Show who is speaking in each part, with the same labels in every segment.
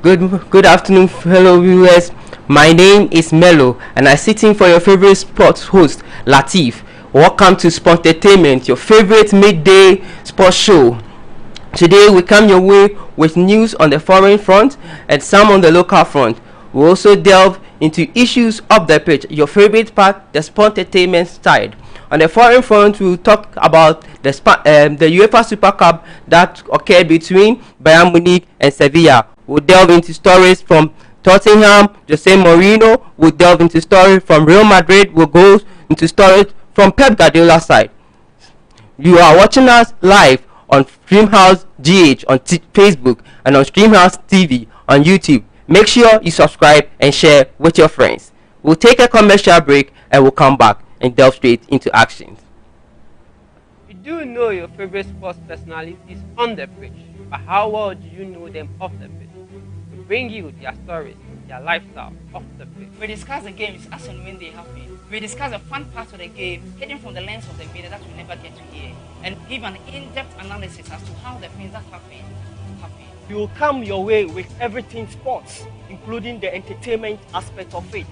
Speaker 1: Good afternoon, fellow viewers. My name is MELO, and I sit in for your favorite sports host, Latif. Welcome to Sport Entertainment, your favorite midday sports show. Today we come your way with news on the foreign front and some on the local front. We also delve into issues of the pitch, your favorite part, the Sport Entertainment side. On the foreign front, we will talk about the UEFA Super Cup that occurred between Bayern Munich and Sevilla. We'll delve into stories from Tottenham, Jose Mourinho. We'll delve into stories from Real Madrid. We'll go into stories from Pep Guardiola's side. You are watching us live on Streamhouse GH on Facebook and on Streamhouse TV on YouTube. Make sure you subscribe and share with your friends. We'll take a commercial break and we'll come back and delve straight into actions. You do know your favorite sports personalities on the pitch, but how well do you know them off the pitch? We bring you their stories, their lifestyle off the pitch.
Speaker 2: We discuss the games as and when they happen. We discuss the fun parts of the game, hidden from the lens of the media that we never get to hear, and give an in-depth analysis as to how the things that happen.
Speaker 3: We will come your way with everything sports, including the entertainment aspect of it.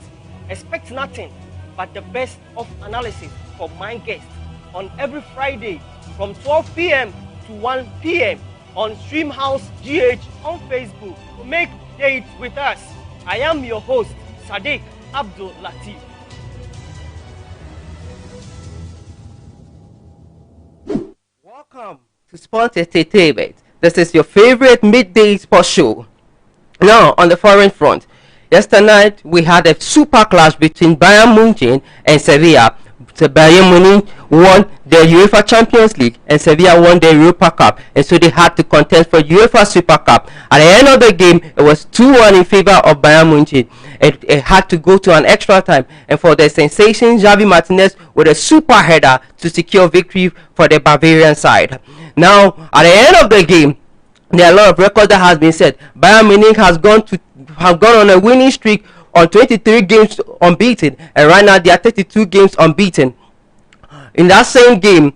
Speaker 3: Expect nothing but the best of analysis from my guests on every Friday from 12 p.m. to 1 p.m. on Streamhouse GH on Facebook. Make dates with us. I am your host, Sadiq Abdul Latif.
Speaker 1: Welcome to Sport Entertainment. This is your favorite midday sports show. Now, on the foreign front, yesterday night we had a super clash between Bayern Munich and Sevilla. So Bayern Munich won the UEFA Champions League and Sevilla won the Europa Cup, and so they had to contest for UEFA Super Cup. At the end of the game, it was 2-1 in favor of Bayern Munich. It had to go to an extra time, and for the sensation, Javi Martinez with a super header to secure victory for the Bavarian side. Now, at the end of the game, there are a lot of records that has been set. Bayern Munich have gone on a winning streak on 23 games unbeaten, and right now they are 32 games unbeaten. In that same game,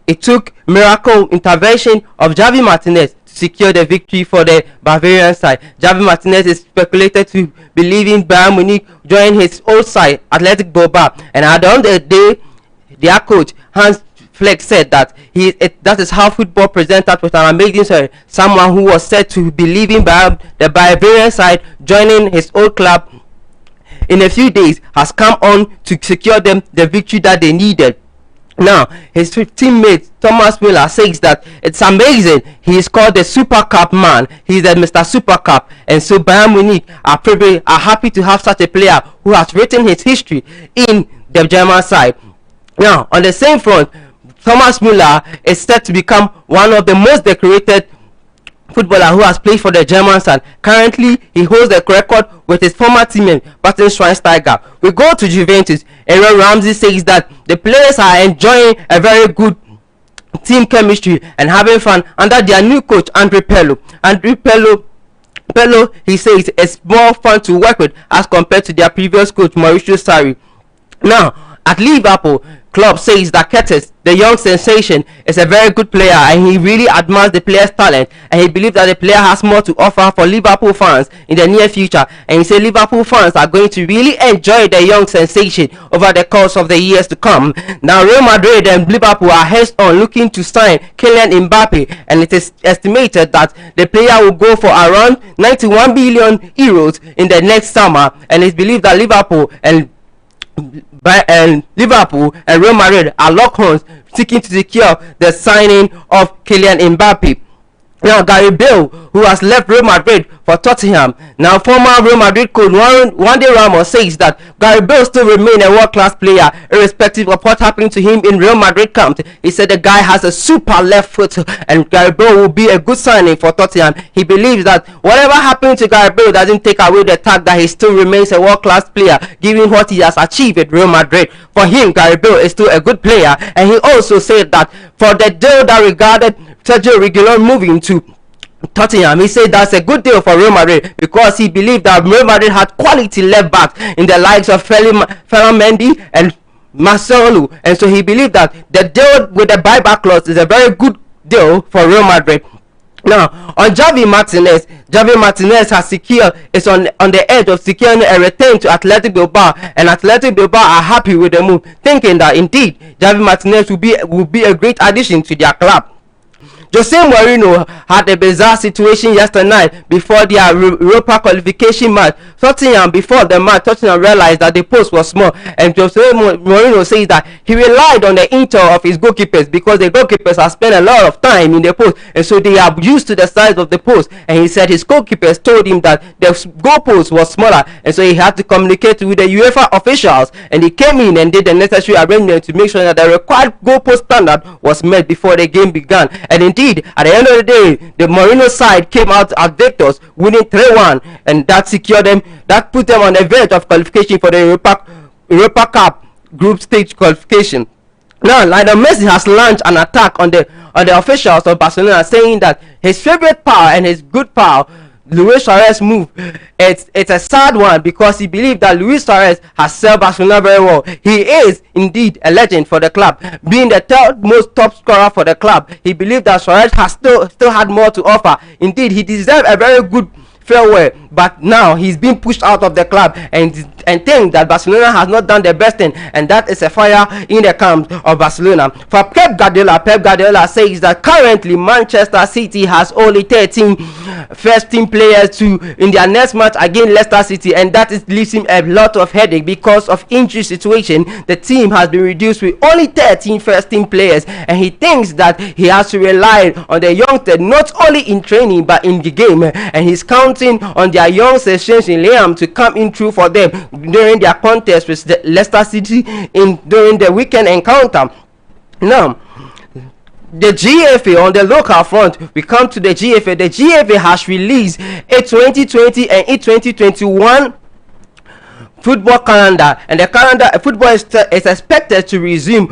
Speaker 1: it took miracle intervention of Javi Martinez to secure the victory for the Bavarian side. Javi Martinez is speculated to be leaving Bayern Munich, joining his old side, Athletic Bilbao, and at the end of the day, their coach Hans Fleck said that that is how football presented with an amazing story. Someone who was said to be leaving the Bavarian side, joining his old club in a few days, has come on to secure them the victory that they needed. Now, his teammate Thomas Müller says that it's amazing. He is called the Super Cup man. He's the Mr. Super Cup, and so Bayern Munich are happy to have such a player who has written his history in the German side. Now, on the same front, Thomas Müller is set to become one of the most decorated footballer who has played for the German side. Currently, he holds the record with his former teammate, Bastian Schweinsteiger. We go to Juventus. Aaron Ramsey says that the players are enjoying a very good team chemistry and having fun under their new coach, Andrea Pirlo. Pirlo, he says, it's more fun to work with as compared to their previous coach, Mauricio Sarri. Now, at Liverpool, club says that Curtis, the young sensation, is a very good player and he really admires the player's talent, and he believes that the player has more to offer for Liverpool fans in the near future, and he said Liverpool fans are going to really enjoy the young sensation over the course of the years to come. Now, Real Madrid and Liverpool are heads on looking to sign Kylian Mbappe, and it is estimated that the player will go for around 91 billion euros in the next summer, and it's believed that Liverpool and Real Madrid are locked horns seeking to secure the signing of Kylian Mbappe. Now, Gary Bale, who has left Real Madrid for Tottenham, now former Real Madrid coach Juande Ramos says that Gary Bale still remains a world-class player irrespective of what happened to him in Real Madrid camp. He said the guy has a super left foot, and Gary Bale will be a good signing for Tottenham. He believes that whatever happened to Gary Bale doesn't take away the fact that he still remains a world-class player given what he has achieved at Real Madrid. For him, Gary Bale is still a good player, and he also said that for the deal that regarded Sergio Reguilon moving to Tottenham, he said that's a good deal for Real Madrid because he believed that Real Madrid had quality left backs in the likes of Ferland Mendy and Marcelo, and so he believed that the deal with the buyback clause is a very good deal for Real Madrid. Now, on Javi Martinez has secured is on the edge of securing a return to Athletic Bilbao, and Athletic Bilbao are happy with the move, thinking that indeed Javi Martinez will be a great addition to their club. Jose Mourinho had a bizarre situation yesterday night before their Europa qualification match. Before the match, Tottenham realized that the post was small, and Jose Mourinho says that he relied on the intel of his goalkeepers because the goalkeepers have spent a lot of time in the post, and so they are used to the size of the post. And he said his goalkeepers told him that the goalpost was smaller, and so he had to communicate with the UEFA officials, and he came in and did the necessary arrangement to make sure that the required goalpost standard was met before the game began. And indeed, at the end of the day, the Mourinho side came out as victors, winning 3-1, and that secured them. That put them on the verge of qualification for the Europa Cup group stage qualification. Now, Lionel Messi has launched an attack on the officials of Barcelona, saying that his favorite power and his good power, Luis Suarez move, it's a sad one because he believed that Luis Suarez has served Barcelona very well. He is indeed a legend for the club, being the third most top scorer for the club. He believed that Suarez has still had more to offer. Indeed, he deserved a very good farewell, but now he's been pushed out of the club, and think that Barcelona has not done the best thing, and that is a fire in the camp of Barcelona. For Pep Guardiola says that currently Manchester City has only 13 first team players in their next match against Leicester City, and that leaves him a lot of headache because of injury situation. The team has been reduced with only 13 first team players, and he thinks that he has to rely on the youngsters not only in training but in the game, and he's counting on their young sessions in Liam to come in through for them during their contest with the Leicester City during the weekend encounter. Now, the GFA, on the local front, we come to the GFA. The GFA has released a 2020 and a 2021 football calendar, and the calendar football is expected to resume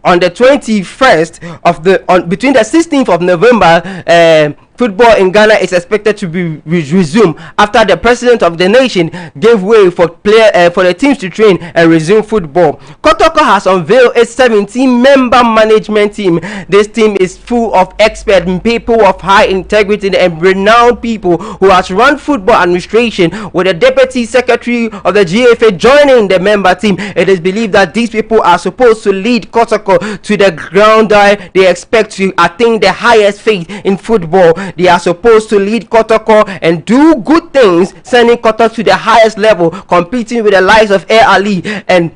Speaker 1: on the 21st of between the 16th of November. Football in Ghana is expected to be resumed after the president of the nation gave way for the teams to train and resume football. Kotoko has unveiled a 17-member management team. This team is full of experts, people of high integrity and renowned people who has run football administration, with the deputy secretary of the GFA joining the member team. It is believed that these people are supposed to lead Kotoko to the ground that they expect to attain the highest faith in football. They are supposed to lead Kotoko and do good things, sending Kotoko to the highest level, competing with the likes of Air Ali and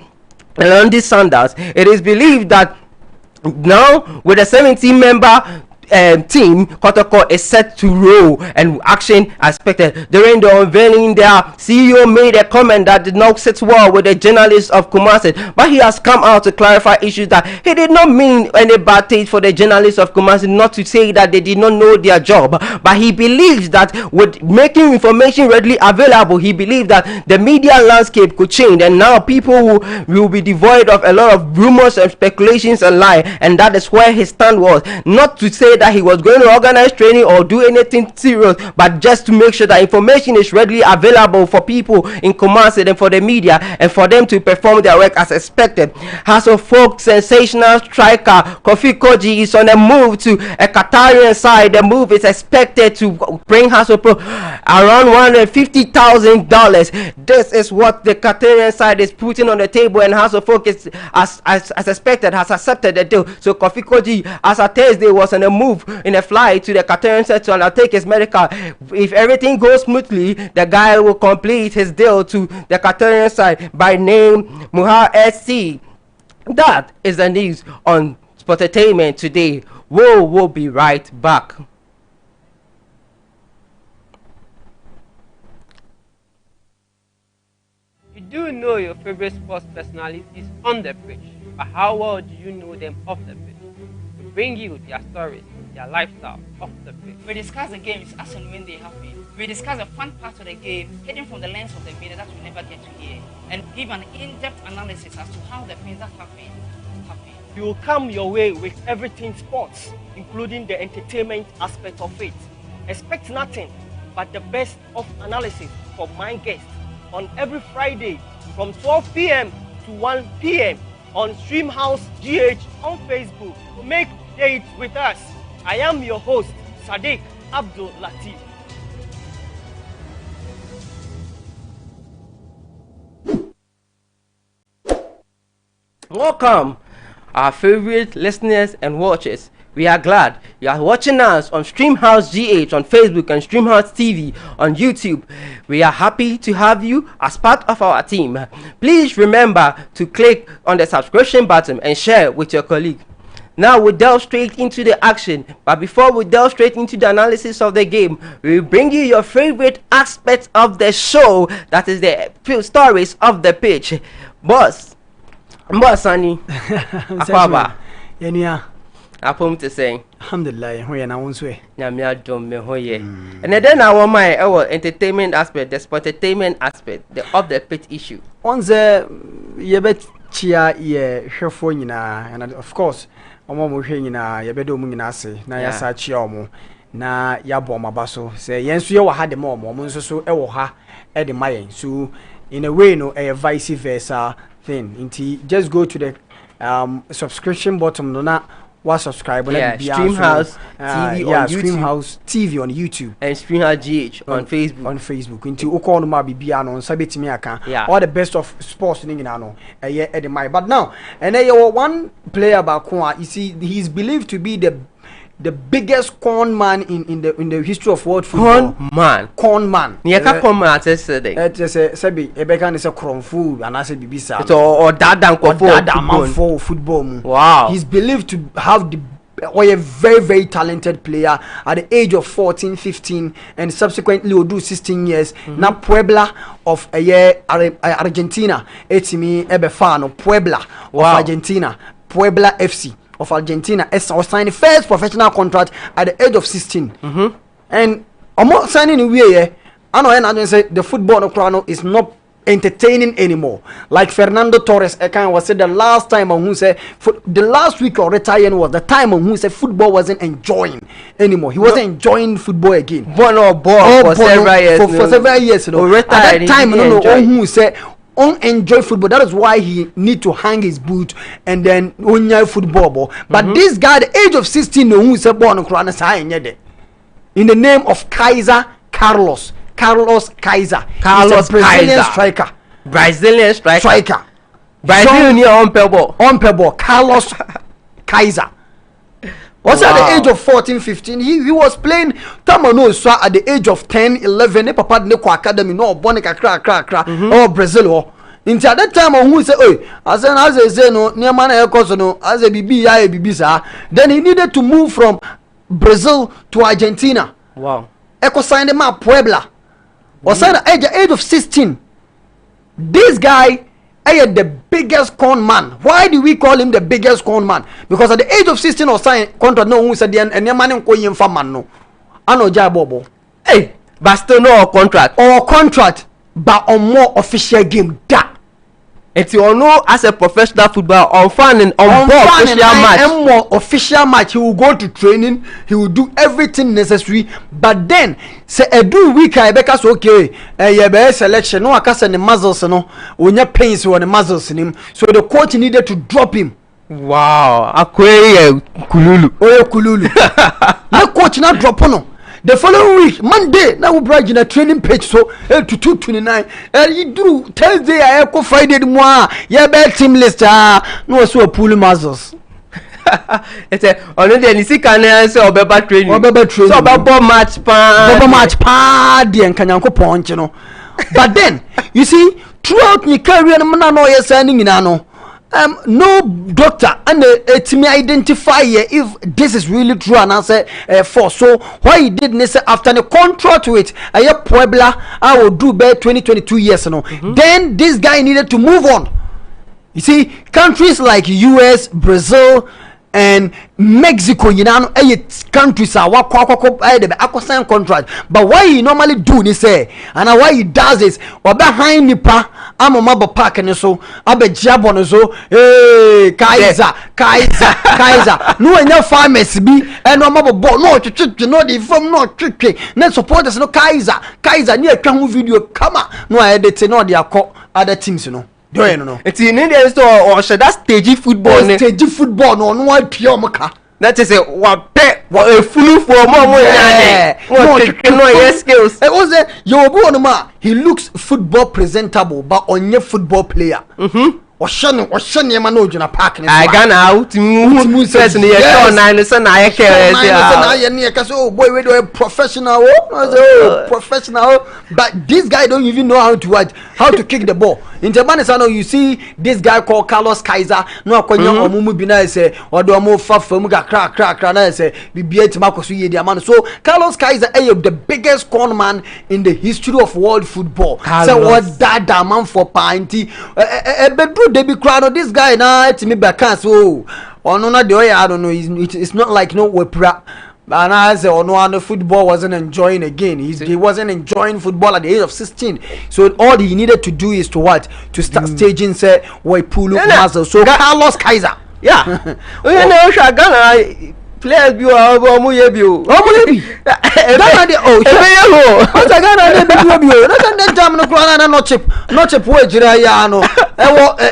Speaker 1: Landy Sanders. It is believed that now, with a 17-member team, Kotoko is set to roll and action expected. During the unveiling, their CEO made a comment that did not sit well with the journalists of Kumasi, but he has come out to clarify issues that he did not mean any bad taste for the journalists of Kumasi, not to say that they did not know their job, but he believes that with making information readily available, he believes that the media landscape could change, and now people will be devoid of a lot of rumors and speculations and lies, and that is where his stand was. Not to say that he was going to organize training or do anything serious, but just to make sure that information is readily available for people in Kumasi and for the media, and for them to perform their work as expected. House of Folk sensational striker Kofi Koji is on a move to a Qatarian side. The move is expected to bring House of Folk around $150,000. This is what the Qatarian side is putting on the table, and House of Folk is as expected has accepted the deal. So Kofi Koji, as a Thursday, was on a move in a flight to the Qatarian side to undertake his medical. If everything goes smoothly, the guy will complete his deal to the Qatarian side by name Muhar SC. That is the news on Sportainment today. We'll be right back.
Speaker 4: You do know your favorite sports personalities on the pitch, but how well do you know them off the pitch? We bring you their stories, their lifestyle off the pitch.
Speaker 2: We discuss the games as and when they happen. We discuss the fun parts of the game hidden from the lens of the media that we never get to hear, and give an in-depth analysis as to how the things that happen.
Speaker 3: We will come your way with everything sports, including the entertainment aspect of it. Expect nothing but the best of analysis from my guests on every Friday from 12 p.m. to 1 p.m. on Streamhouse GH on Facebook. Make dates with us. I am your host, Sadiq Abdul Latif.
Speaker 1: Welcome, our favorite listeners and watchers. We are glad you are watching us on Streamhouse GH on Facebook and Streamhouse TV on YouTube. We are happy to have you as part of our team. Please remember to click on the subscription button and share with your colleague. Now we delve straight into the action, but before we delve straight into the analysis of the game, we will bring you your favorite aspect of the show, that is the few stories of the pitch. Boss Sani, Akwaba,
Speaker 5: Yenia,
Speaker 1: Apom to say,
Speaker 5: Alhamdulillah, we are now on way.
Speaker 1: Namia don't me hoye. And then our entertainment aspect, the sportainment aspect, the off the pitch issue.
Speaker 5: On the Yebet Chia, ye, Herfonina, and of course, Omo Hina, Yebedo Munase, Nayasa Chiomo, na Yabo Mabaso, say, yes, you had the more, so Ewoha, Eddie Mayen. So, in a way, no, a vice versa thing. Inti, just go to the subscription button, no, not. Was subscribe
Speaker 1: Streamhouse TV on YouTube.
Speaker 5: Streamhouse TV on YouTube
Speaker 1: and Streamhouse GH on Facebook.
Speaker 5: On Facebook. Into Oko no ma bibia no sabeti me aka. All the best of sports ni nyina no. But now, and one player back you see, he's believed to be the biggest con man in the history of world football. Con man.
Speaker 1: Nieka con man yesterday.
Speaker 5: It is a sebi ebeka is a kronfu and I say bibisa.
Speaker 1: It's or dada
Speaker 5: for football.
Speaker 1: Wow.
Speaker 5: He's believed to have a very talented player at the age of 14, 15 and subsequently will do 16 years. Now Puebla of a year Argentina. It's me ebefano Puebla of Argentina. Puebla FC of Argentina was signed the first professional contract at the age of 16. And I'm not signing in way. I know and say the football no crown is not entertaining anymore. Like Fernando Torres was said the last time on who said the last week of retiring was the time on who said football wasn't enjoying anymore. He wasn't enjoying football again.
Speaker 1: For several years.
Speaker 5: At that time, who said enjoy football. That is why he need to hang his boot and then enjoy football. But this guy, at the age of 16, who is born in the name of Kaiser Carlos Kaiser.
Speaker 1: Carlos
Speaker 5: Brazilian
Speaker 1: Kaiser.
Speaker 5: Striker.
Speaker 1: Brazilian on pebble.
Speaker 5: Carlos Kaiser. Also at the age of 14, 15, he was playing Tamano so at the age of 10, 11, papa neko academy no bonica crack or Brazil. Into at that time who say, oh, as I say no, near man no, as a BB, sir. Then he needed to move from Brazil to Argentina.
Speaker 1: Wow.
Speaker 5: Echo signed him up Puebla. Or signed at the age of 16. This guy the biggest con man. Why do we call him the biggest con man? Because at the age of 16 or signed contract no who said and your man ko yin man no. Ano jabobo.
Speaker 1: Hey, but still no contract but on more official game da. It's you know as a professional footballer on fan and on board official match.
Speaker 5: And more official match, he will go to training, he will do everything necessary. But then say a do week I because okay, a selection no akasa the muscles no when your pains on the muscles in him. So the coach needed to drop him.
Speaker 1: Wow, Akwe Kululu.
Speaker 5: Oh Kululu. The coach not drop no. The following week, Monday, now we brought in a training page so to 229. And you do Thursday, I go Friday more. Yeah, bad team list. No, so pull muscles.
Speaker 1: It's a only the Nisi can answer or better training. So about match
Speaker 5: pa, the and Kanyanko punch, you know. But then, you see, throughout your career, no, you're signing in ano. No doctor and to me identify if this is really true and answer for so why he did this after the contract to it Puebla I will do better 2022 years then this guy needed to move on. You see countries like US, Brazil and Mexico, you know, countries are what sign contract. But why he normally do this and why he does this or behind Nipa, I'm a mother park and so I be jab on so hey Kaiser. No enough farmers be and no mother ball no to know the from no trick. Net supporters no Kaiser near come video come on no I edit no they are other teams you know.
Speaker 1: No. It's in India or should that stage football?
Speaker 5: Stage football no one pure maka.
Speaker 1: That is a what pet what a fool for more skills.
Speaker 5: It was he looks football presentable, but on your football player. Oshani Emmanuel Juna Park.
Speaker 1: I got out to move first in the year 9 listen. I care.
Speaker 5: Oh boy, we do a professional. Professional, but this guy don't even know how to kick the ball. In Japan, you see this guy called Carlos Kaiser. No, Mumu Bina say, or do a more famuga crack, say, BBH Marcos Diamano. So, Carlos Kaiser is the biggest con man in the history of world football. So, what that man for Pinty? Debbie Crowd, this guy now, it's me back. So, on the way, I don't know, it's not like no Wepra. And I said, oh no, the football wasn't enjoying again. He wasn't enjoying football at the age of 16. So all he needed to do is to what? To start staging, say, Waipulu Mazel. So Carlos Kaiser.
Speaker 1: Yeah. You know, Shagana. Players be Omuyebu.
Speaker 5: No chip Wejirayano.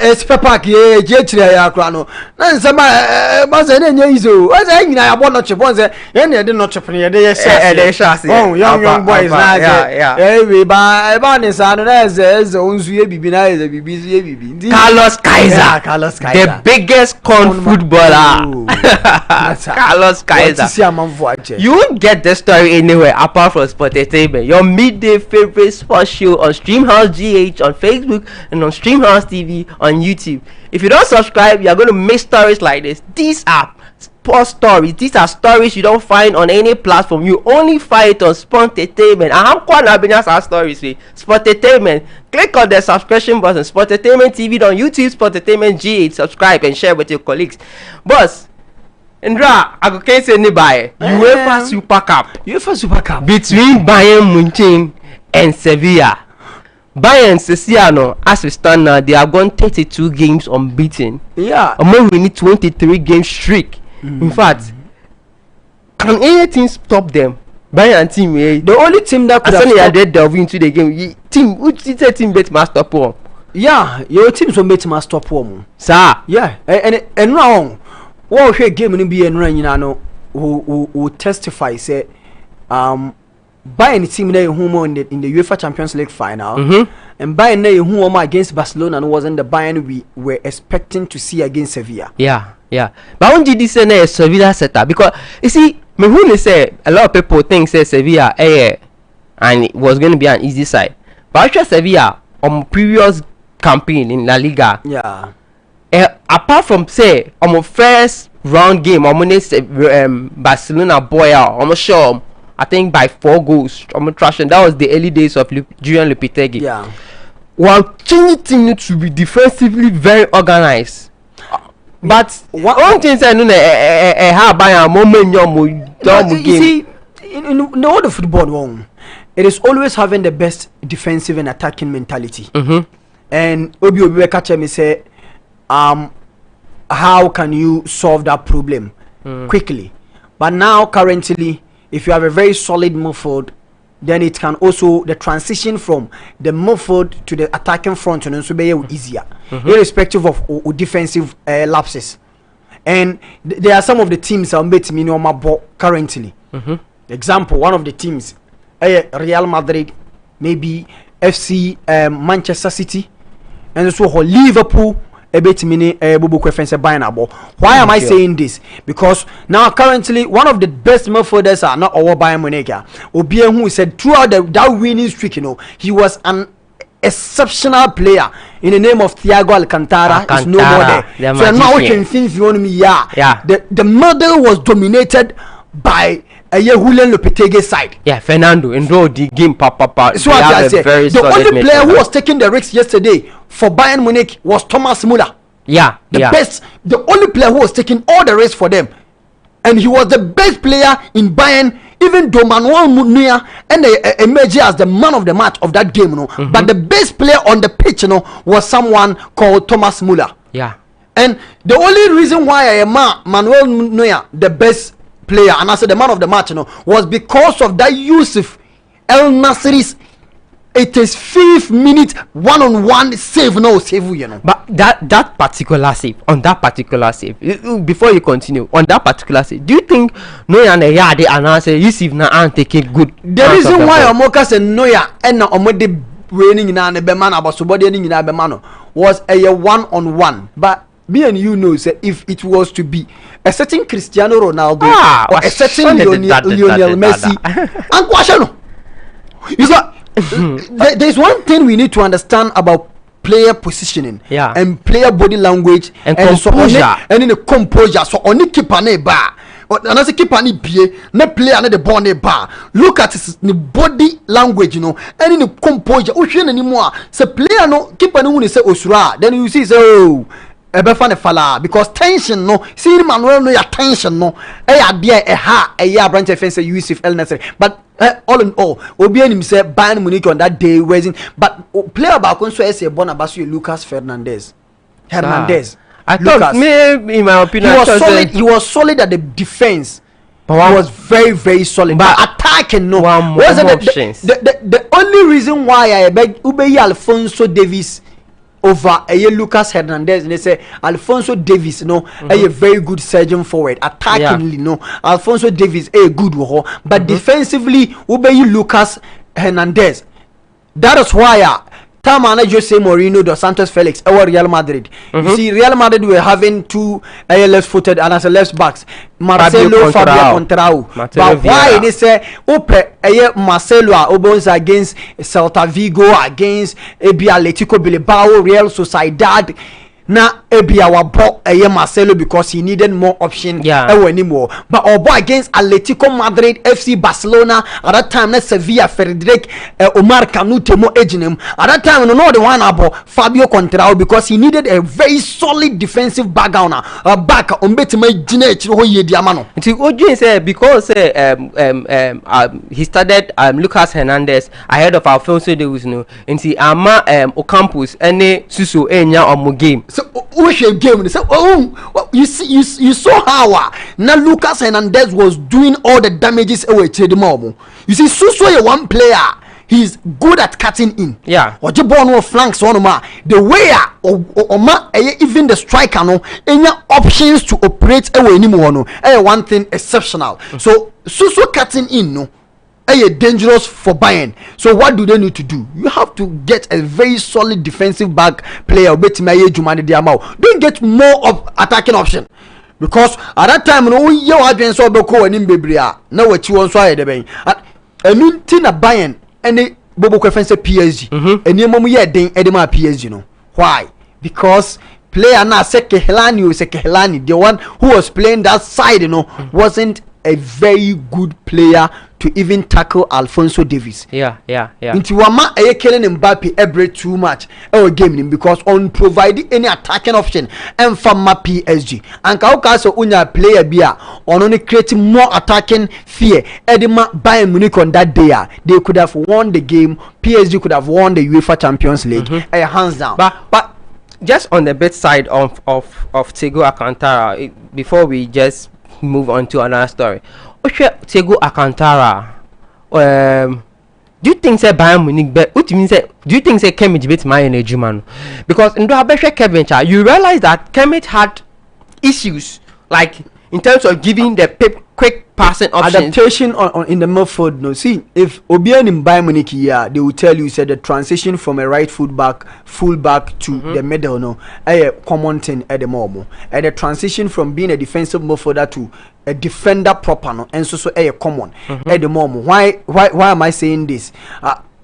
Speaker 5: It's Pepak, Jetria Crano. Then some Mazanezo. I say, I want not chip once, and I did not chip near the chassis. Oh, young boys, yeah. By Barnes, and as owns BB.
Speaker 1: Carlos Kaiser, the biggest corn footballer. Carlos Kaiser. You won't get the story anywhere apart from Sport Entertainment, your midday favorite sports show on Streamhouse GH on Facebook and on Streamhouse TV on YouTube. If you don't subscribe, you're going to miss stories like this. These are sports stories. These are stories you don't find on any platform. You only find it on Sport Entertainment. And how can our stories say Sport Entertainment? Click on the subscription button. Sport Entertainment TV on YouTube, Sport Entertainment GH. Subscribe and share with your colleagues. Boss, Indra, I can't say anybody. UEFA Super Cup between Bayern Munich and Sevilla. Bayern Sesiano, as we stand now, they have gone 32 games unbeaten.
Speaker 5: Yeah.
Speaker 1: Among we need 23 game streak. In fact, can anything stop them? Bayern team,
Speaker 5: the only team that could have
Speaker 1: delve into the game. Team bet master stop.
Speaker 5: Yeah, your teams will bet master stop.
Speaker 1: Sir.
Speaker 5: Yeah, and now. What we game in be and you know who testify say Bayern team there who in the UEFA Champions League final and Bayern there who against Barcelona and wasn't the Bayern we were expecting to see against Sevilla.
Speaker 1: Yeah. But when did this say Sevilla setup? Because you see, me who say a lot of people think say Sevilla and it was going to be an easy side. But actually Sevilla on previous campaign in La Liga.
Speaker 5: Yeah.
Speaker 1: Apart from say on my first round game, I'm Barcelona boy out. I'm sure I think by 4 goals. I'm trashing. That was the early days of Julian Lopetegui.
Speaker 5: Yeah.
Speaker 1: Well, changing needs to be defensively very organized. But one thing I know, how by a moment you
Speaker 5: see, in all the football, it is always having the best defensive and attacking mentality. And Obi catch me say. How can you solve that problem quickly? But now currently, if you have a very solid midfield, then it can also the transition from the midfield to the attacking front and also be easier, irrespective of defensive lapses. And there are some of the teams that bet me no more currently. Example, one of the teams, Real Madrid, maybe FC Manchester City, and also Liverpool. Why am I saying this? Because now currently one of the best midfielders are not our Bayern Munich. Obien who said throughout that winning streak, he was an exceptional player in the name of Thiago Alcantara. Is no more there. So now we can think you want me. Yeah. The model was dominated by Julian Lopetegui side.
Speaker 1: Yeah, Fernando enrolled the game.
Speaker 5: So I said, the only player who was taking the risks yesterday for Bayern Munich was Thomas Müller. The only player who was taking all the risks for them, and he was the best player in Bayern. Even though Manuel Neuer and emerged as the man of the match of that game, but the best player on the pitch, was someone called Thomas Müller.
Speaker 1: Yeah,
Speaker 5: and the only reason why I am Manuel Neuer the best player and I said the man of the match was because of that Yusuf El Nasri's it is 5th minute one-on-one save, no save, you know.
Speaker 1: But that particular save, on that particular save, before you continue, on that particular save, do you think Noya and Yade and say you see now and take it good?
Speaker 5: The reason why Omokas and Noya and Omode raining in an Ebemana about somebody in Abemano was a one-on-one. But me and you know, say if it was to be a certain Cristiano Ronaldo or a certain Lionel Messi, and Kwashano, you see, there's one thing we need to understand about player positioning, and player body language and composure, and in the composure. So on the keeper ne bar, but another keeper ne pie, ne player ne the ball ne bar. Look at the body language, you know, and in the composure. Ocean anymore. So player no keeper no say Osura. Then you see say oh. Ebefane fala because tension no see Manuel no ya tension no there a branch offense Yusuf El Nasser but all in all obi anim say Bayern Munich on that day wasn't but player back on so say Bonabasu Lucas Hernandez.
Speaker 1: I thought me in my opinion
Speaker 5: he was solid at the defense. But he was very, very solid. But attacking, no. The only reason why I beg Ubey Alfonso Davies over Lucas Hernandez, and they say Alfonso Davies, no, a very good surgeon forward. Attackingly, no, Alfonso Davies a good one, but defensively, Ubey Lucas Hernandez. That is why time manager Jose Mourinho dos Santos Felix our Real Madrid. You see, Real Madrid were having two left-footed and as a left backs, Marcelo Fabio Contrao. But why they say Marcelo Obons against Celta Vigo, against Atletico Bilbao, Real Sociedad. Na Ebia bought Marcelo because he needed more option anymore. But Obo against Atletico Madrid, FC Barcelona at that time, na Sevilla, Frederic Omar Canute mo Ejinem. At that time, no the one about Fabio Contrao because he needed a very solid defensive background. Back on bet my Ginech ho ye diamano.
Speaker 1: Oji say because he started Lucas Hernandez ahead of Alfonso Davies no. Nti ama Ocampos ene Suso enya omo game.
Speaker 5: Game. So, you see, you saw how now Lucas Hernandez was doing all the damages away to the mob. You see, Suso is one player. He's good at cutting in.
Speaker 1: Yeah.
Speaker 5: Or the ball no flanks on the way even the striker no any options to operate away anymore no. One thing exceptional. So Suso cutting in no. Dangerous for Bayern. So what do they need to do? You have to get a very solid defensive back player. Don't get more of attacking option because at that time no you advance so beko and Bebria. Now what you want so the Bayern. I mean Tina Bayern and Bobo Kwefense PSG. And your mom ye den edema PSG no. Why? Because player na Sekehelani the one who was playing that side wasn't a very good player to even tackle Alfonso Davies. Into wama killing Mbappe every too much game because on providing any attacking option and from my PSG and Kaukaso unya player bia on only creating more attacking fear Edema Bayern Munich on that day they could have won the game. PSG could have won the UEFA Champions League hands down.
Speaker 1: But just on the bit side of Thiago Alcantara before we just move on to another story. Thiago Alcantara. Do you think say Bayern Munich what mean say do you think say Kimmich beat my energy man? Because in the Kevin you realize that Kimmich had issues like in terms of giving the quick passing options.
Speaker 5: Adaptation on in the midfield. No, see if Obian in Bayern Munich here, they will tell you said the transition from a right fullback to the middle no a common thing at the moment. And the transition from being a defensive midfielder to a defender proper no and so a common at the moment. Why am I saying this?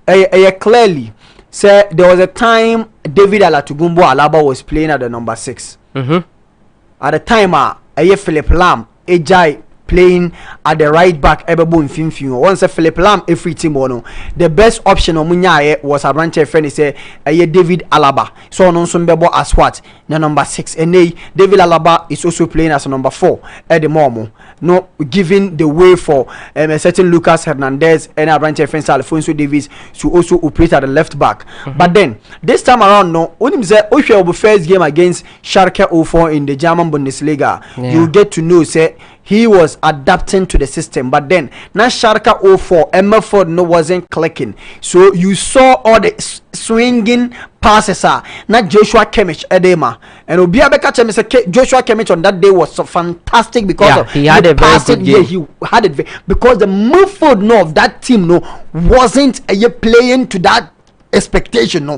Speaker 5: Clearly say there was a time David Alatugumbo Alaba was playing at the number 6. At the time Philip Lam Ejai playing at the right back ebebo mfimfim once Philip Lam every team no the best option omunya was a branch friend say David Alaba so no so mbebo as what na number 6 and David Alaba is also playing as a number 4 at the moment no giving the way for a certain Lucas Hernandez and a branch friend Alfonso Davies to also operate at the left back but then this time around no onim say Oshe first game against Schalke 04 in the German Bundesliga you get to know say he was adapting to the system, but then na Sharka 04 Emmerford no wasn't clicking, so you saw all the swinging passes na Joshua Kimmich edema, and Obia Beka say Joshua Kimmich on that day was so fantastic because
Speaker 1: he had a very good game.
Speaker 5: He had it because the midfield no of that team no wasn't playing to that expectation no.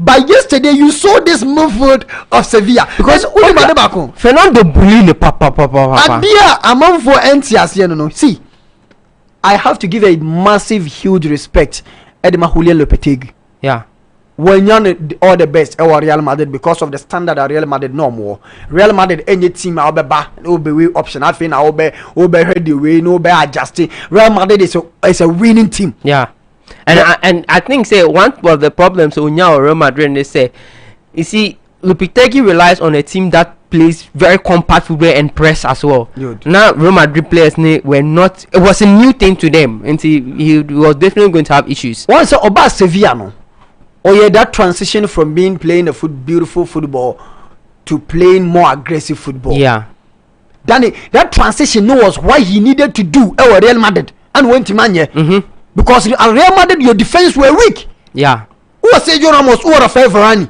Speaker 5: But yesterday you saw this midfield of Sevilla because
Speaker 1: Fernando Bulini papa.
Speaker 5: Adia among for NTS no. See, I have to give a massive huge respect Edema Julian Lopetegui.
Speaker 1: Yeah.
Speaker 5: When you're all the best our Real Madrid because of the standard of Real Madrid no more. Real Madrid any team I'll be back no be option. I think I'll be ready way no be adjusting. Real Madrid is a winning team.
Speaker 1: Yeah. And I think say one of the problems with Real Madrid is say you see Lopetegui relies on a team that plays very compact football and press as well.
Speaker 5: Good.
Speaker 1: Now Real Madrid players were not, it was a new thing to them and he was definitely going to have issues.
Speaker 5: Once about Sevilla no. Oh yeah, that transition from playing a beautiful football to playing more aggressive football.
Speaker 1: Yeah.
Speaker 5: That transition was why he needed to do Real Madrid and went to Manye. Because at Real Madrid your defense were weak.
Speaker 1: Yeah.
Speaker 5: Who was Sergio Ramos? Who was Rafael Varane?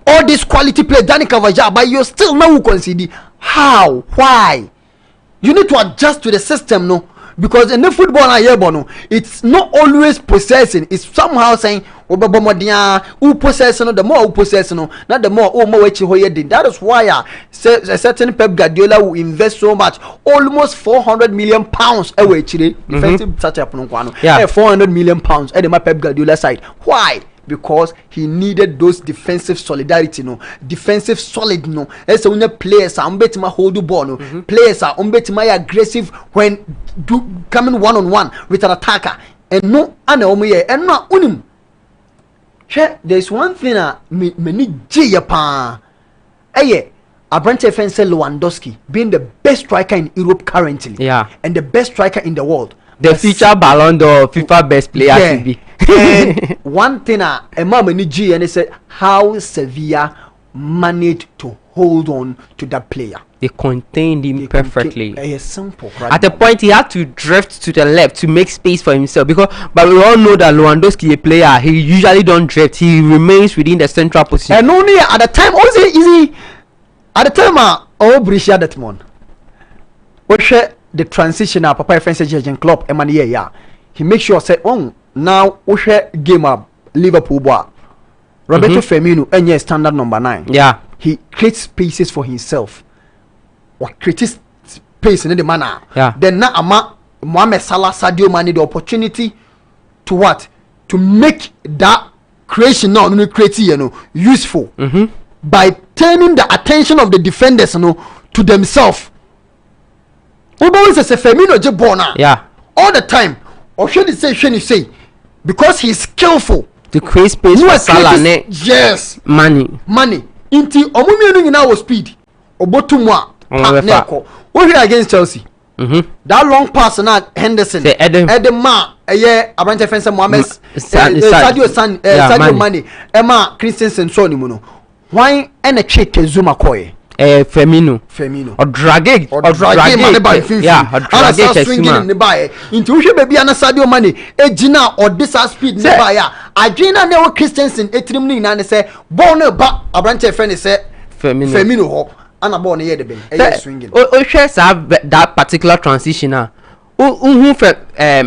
Speaker 5: All this quality play, Dani Carvajal, but you still now concede. How? Why? You need to adjust to the system, no? Because in the football it's not always possessing. It's somehow saying who possessing the more who possessing not the more that is why a certain Pep Guardiola will invest so much, almost 400 million pounds away defensive such a 400 million pounds at the Pep Guardiola side. Why? Because he needed those defensive solidarity defensive solid as when players are unbetima hold the ball players are unbetima aggressive when coming one on one with an attacker and no and no unim. There's one thing many Japan Abrante Fence Lewandowski being the best striker in Europe currently, and the best striker in the world,
Speaker 1: the future Ballon d'Or FIFA best player to be.
Speaker 5: And one thing many G and they said how Sevilla managed to hold on to that player.
Speaker 1: They contained him perfectly.
Speaker 5: Simple,
Speaker 1: at the point he had to drift to the left to make space for himself but we all know that Lewandowski a player, he usually don't drift, he remains within the central position.
Speaker 5: And only at the time also easy at the time Borussia Dortmund the transition Papa French Jurgen Klopp he makes sure say now game up Liverpool boy Roberto Firmino and standard number 9. He creates spaces for himself. What creates space in the manner. Then now Mohamed Salah, Sadio Mane the opportunity to what? To make that creation now useful by turning the attention of the defenders to themselves. Always a Firmino Jebona. All the time. Or should you say because he's skillful
Speaker 1: to create space for Salah.
Speaker 5: Yes.
Speaker 1: Money.
Speaker 5: Inti omumienu nyina was speed. Obotumwa. What here against Chelsea? That long pass na Henderson. Edema Abrante Fence Mohamed Sadio Mane. Emma Christensen so ni muno. Why ene check Zuma koye?
Speaker 1: Firmino or drag it
Speaker 5: swinging in the buy into baby and Sadio Mane Gina or this speed in the buyer Adrina Neo Christensen etrimni na say born ba Abrante friend say Firmino ho and a born here the swinging
Speaker 1: that particular transition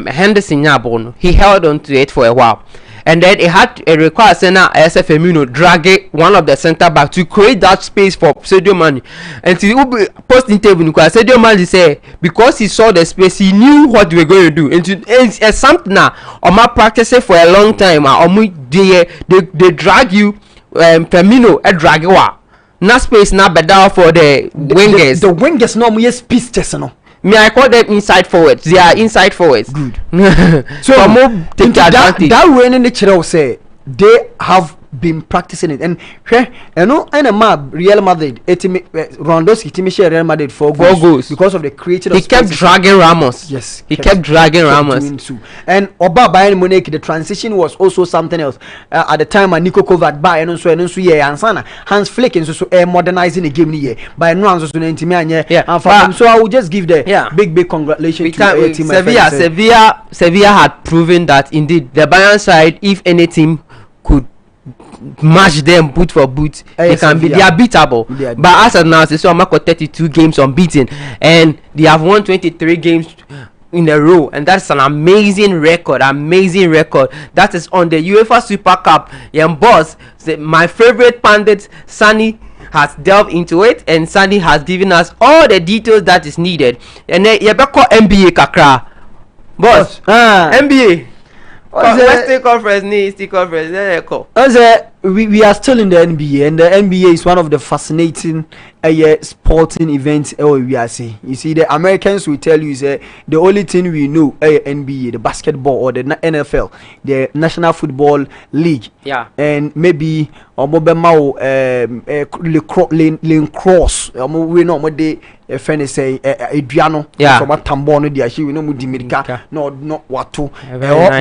Speaker 1: Henderson he held on to it for a while. And then it had a require center as Firmino drag it one of the center back to create that space for Sadio Mane. And to post in table Sadio Mane say because he saw the space he knew what they were going to do. And something now my practice for a long time they drag you Firmino a drag you na space na better for the wingers.
Speaker 5: The wingers no more speedsters no.
Speaker 1: Me, I call them inside forwards. They are inside forwards.
Speaker 5: Good. So take advantage. That way in the channel say they have been practicing it. And and a map Real Madrid, Rondoski, Timmy Real Madrid 4 goals because of the creative.
Speaker 1: He kept dragging Ramos.
Speaker 5: Yes,
Speaker 1: he kept dragging Ramos.
Speaker 5: And Oba Bayern Munich, the transition was also something else. At the time, Nico Kovac Bayern and so Ansana Hans Flick and so modernizing the game here by no so so I will just give the big congratulations to team.
Speaker 1: Sevilla had proven that indeed the Bayern side, if any team could match them boot for boot, they are beatable. But as of now, they saw Marco 32 games unbeaten, and they have won 23 games in a row, and that's an amazing record. That is on the UEFA Super Cup. Boss, my favorite pundit SANE has delved into it, and SANE has given us all the details that is needed. And then NBA kakra boss NBA Western Conference, Eastern Conference.
Speaker 5: We are still in the NBA, and the NBA is one of the fascinating sporting events we are seeing. You see, the Americans will tell you the only thing we know NBA, the basketball, or the NFL, the National Football League, and maybe lane cross. We know what they friend say Adriano, so what tambono dia she we know Mudimirika, no watu,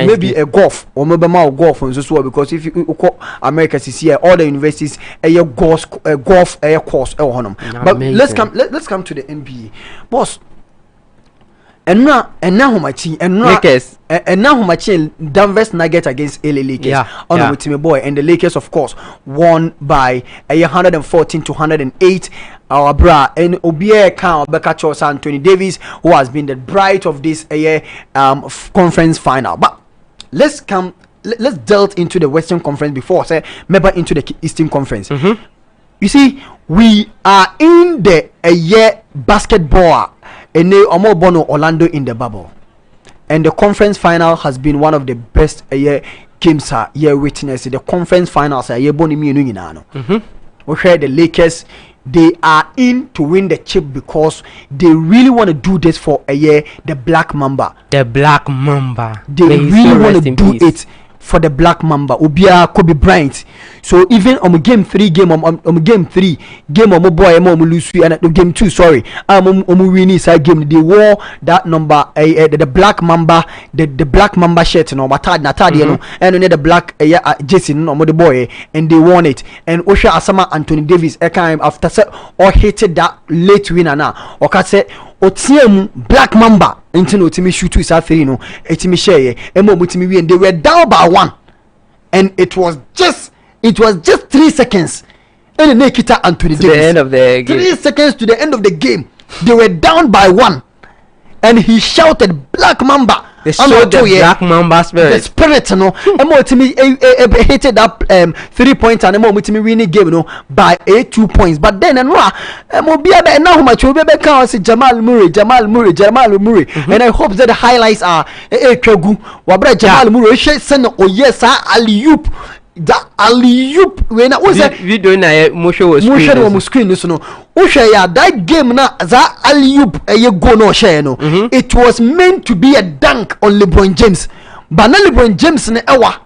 Speaker 5: maybe a golf or maybe golf and so because if you call America see all the universities golf course but let's come to the NBA, boss. And now Lakers and now Denver's Nuggets against LA Lakers on the team boy, and the Lakers of course won by 114 to 108. Our bra and Obie Khan Becca Anthony Davis, who has been the bright of this conference final. But let's delve into the Western Conference before maybe into the Eastern Conference. You see, we are in the basketball and Omobono Orlando in the bubble, and the conference final has been one of the best games witness. The conference finals we heard the Lakers, they are in to win the chip because they really want to do this for the Black Mamba. They really want to do it for the Black Mamba, Obia Kobe Bryant. So even on game 3 game on game 3 game on boy lose and game 2 sorry win side game they wore that number the Black Mamba, the Black Mamba shirt no matad no and the black jersey no the boy, and they won it. And Osha Asama Anthony Davis after or hated that late winner now or said Otiem Black Mamba into no Timmy shoot to is at 3 no etimi share and they were down by 1, and it was just 3 seconds and then Nikita Anthony Davis,
Speaker 1: the end of the game.
Speaker 5: 3 seconds to the end of the game, they were down by 1, and he shouted Black Mamba.
Speaker 1: They showed the Black Mamba spirit.
Speaker 5: The spirit, no. And more to me, hated that 3-point and more to me winning game, no, by 2 points. But then and more be about now much will be back say Jamal Murray. And I hope that the highlights are Kegu. Wabra Jamal Murray send yes, alley-oop. That alley-oop when I was
Speaker 1: video na motion was
Speaker 5: screen no that game na that alley-oop go no share no. It was meant to be a dunk on LeBron James, but na LeBron James na ewa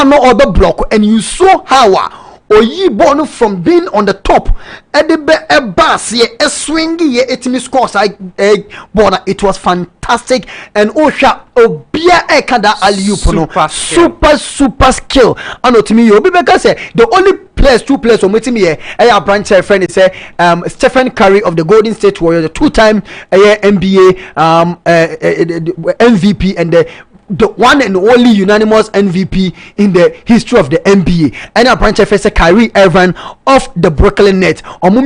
Speaker 5: no other block, and you saw how Oyi from being on the top at the bass a swing it scores border. It was fantastic, and Osha Obia Ekada alley-oop super skill. And to me you because the only two players on with me a branch friend is Stephen Curry of the Golden State Warriors, the 2-time NBA MVP, and the one and only unanimous MVP in the history of the NBA. And a branch of Kyrie Irving of the Brooklyn Nets. And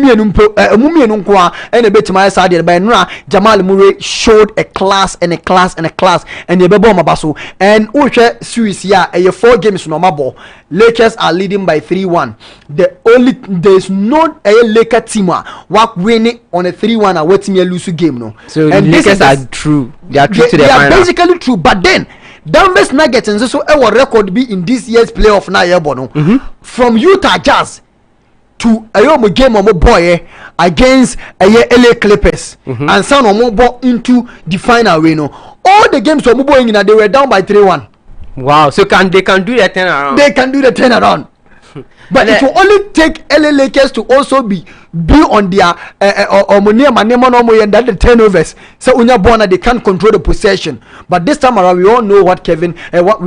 Speaker 5: a bit to my side by Jamal Murray showed a class. And the Bebo Mabaso and Usha Suisia a 4 games no ball. Lakers are leading by 3-1. There's no a Laker team walk winning on a 3-1 and waiting a lose game no.
Speaker 1: So and Lakers are true. They are true to the final.
Speaker 5: They are basically true, but then Denver's Nuggets and so our record be in this year's playoff now from Utah Jazz to a game of boy against LA Clippers and some more into the final all the games of boy they were down by 3-1.
Speaker 1: Wow, so they can do the turnaround.
Speaker 5: They can do the turnaround. But it will only take LA Lakers to also be on their that the turnovers. So unya born they can't control the possession. But this time around, we all know what we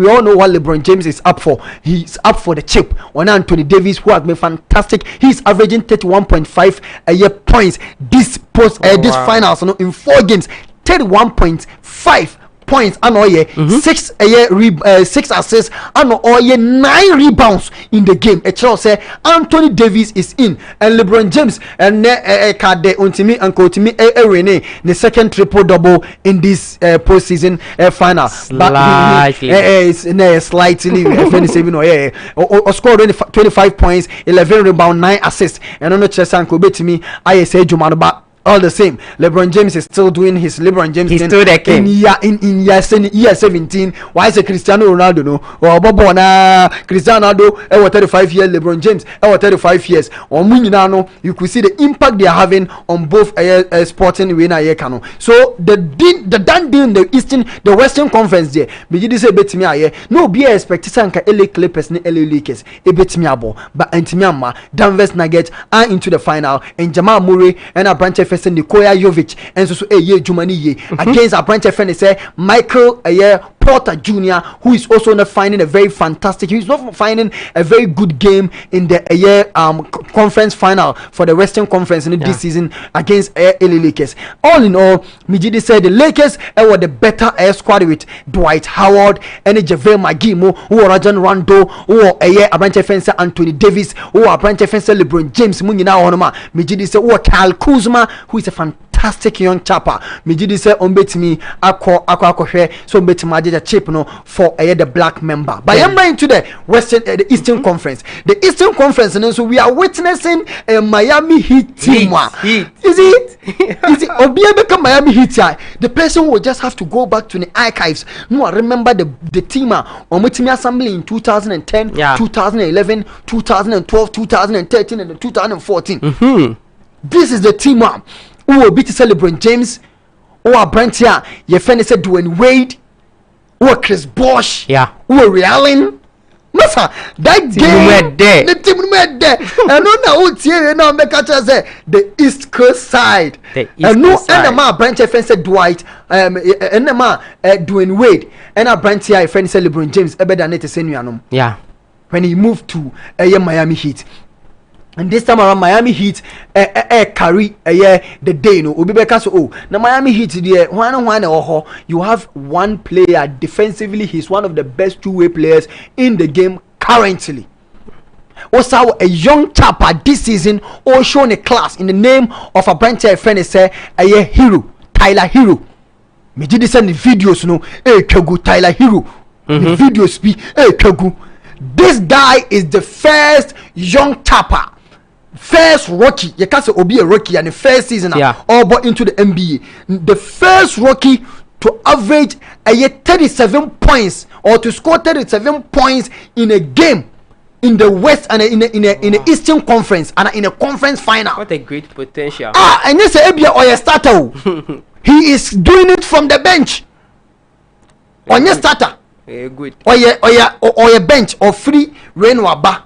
Speaker 5: all know what LeBron James is up for. He's up for the chip on Anthony Davis, who has been fantastic. He's averaging 31.5 a year points this this finals, in 4 games. 31.5 points and all year, 6 assists and all year, 9 rebounds in the game. A child say Anthony Davis is in, and LeBron James and Kade Untimi and Kotimi Rene the second triple double in this postseason final. Slightly or scored 25 points, 11 rebound, 9 assists, and on the chest and Kobe to me, I say Jumanaba. All the same, LeBron James is still doing his LeBron James.
Speaker 1: He's still the king.
Speaker 5: In year 17. Why is it Cristiano Ronaldo no? Or Bobo na Cristiano Ronaldo 35 years, LeBron James 35 years. Or Muninano, you could see the impact they are having on both sporting winner Yekano. So the done deal in the Western Conference there. Begin to say bet me aye. No be expected sanka LA Clippers ni LA Lakers. E bet me abo. But Antimiama, Denver Nuggets are into the final. And Jamal Murray and a branch Nikola Jovic and so Jumani against a branch friend say Michael Porter Jr., who is also not finding a very fantastic. He's not finding a very good game in the conference final for the Western Conference in this season against LA Lakers. All in all, Mijidi said the Lakers were the better squad with Dwight Howard and JaVale McGee, who are Rajon Rondo, who are a branch friend Anthony Davis, who are branch friend LeBron James, Munina Onoma. Mijidi said who are Kyle Kuzma, who is a fantastic young chapper. Mijidi say ombetimi akwa so ombetimi the chip no for the black member. But I'm into the the Eastern Conference. The Eastern Conference, and so we are witnessing a Miami Heat team. Is it? Obia become Miami Heat. The person will just have to go back to the archives. No, I remember the team Ombetimi assembly in 2010, 2011, 2012, 2013, and 2014. This is the team who will beat LeBron James, who are Brentia, your friend said Dwayne Wade, who are Chris Bosh, who are Ray Allen. Massa, that game, the team were there. And no, here now make us say the East Coast side. And no, and the man Brentia friend said Dwight, and the man Dwayne Wade, and our Brentia friend said LeBron James, better than it. Yeah, when he moved to Miami Heat. And this time around, Miami Heat carry the day. No, now Miami Heat there. You have one player defensively. He's one of the best two-way players in the game currently. Also, a young chapper this season, all shown a class in the name of a branch friend. Say a hero, Tyler Hero. Me did send the videos. No, Kagu Tyler Hero. The videos be Kagu. This guy is the first young chapper. First rookie, you can't say Obi a rookie and the first season all but into the NBA. The first rookie to average 37 points or to score 37 points in a game in the West and in the Eastern Conference and in a conference final.
Speaker 1: What a great potential!
Speaker 5: And this Abia or a starter. He is doing it from the bench. On your starter,
Speaker 1: good.
Speaker 5: Or your bench or free rain waba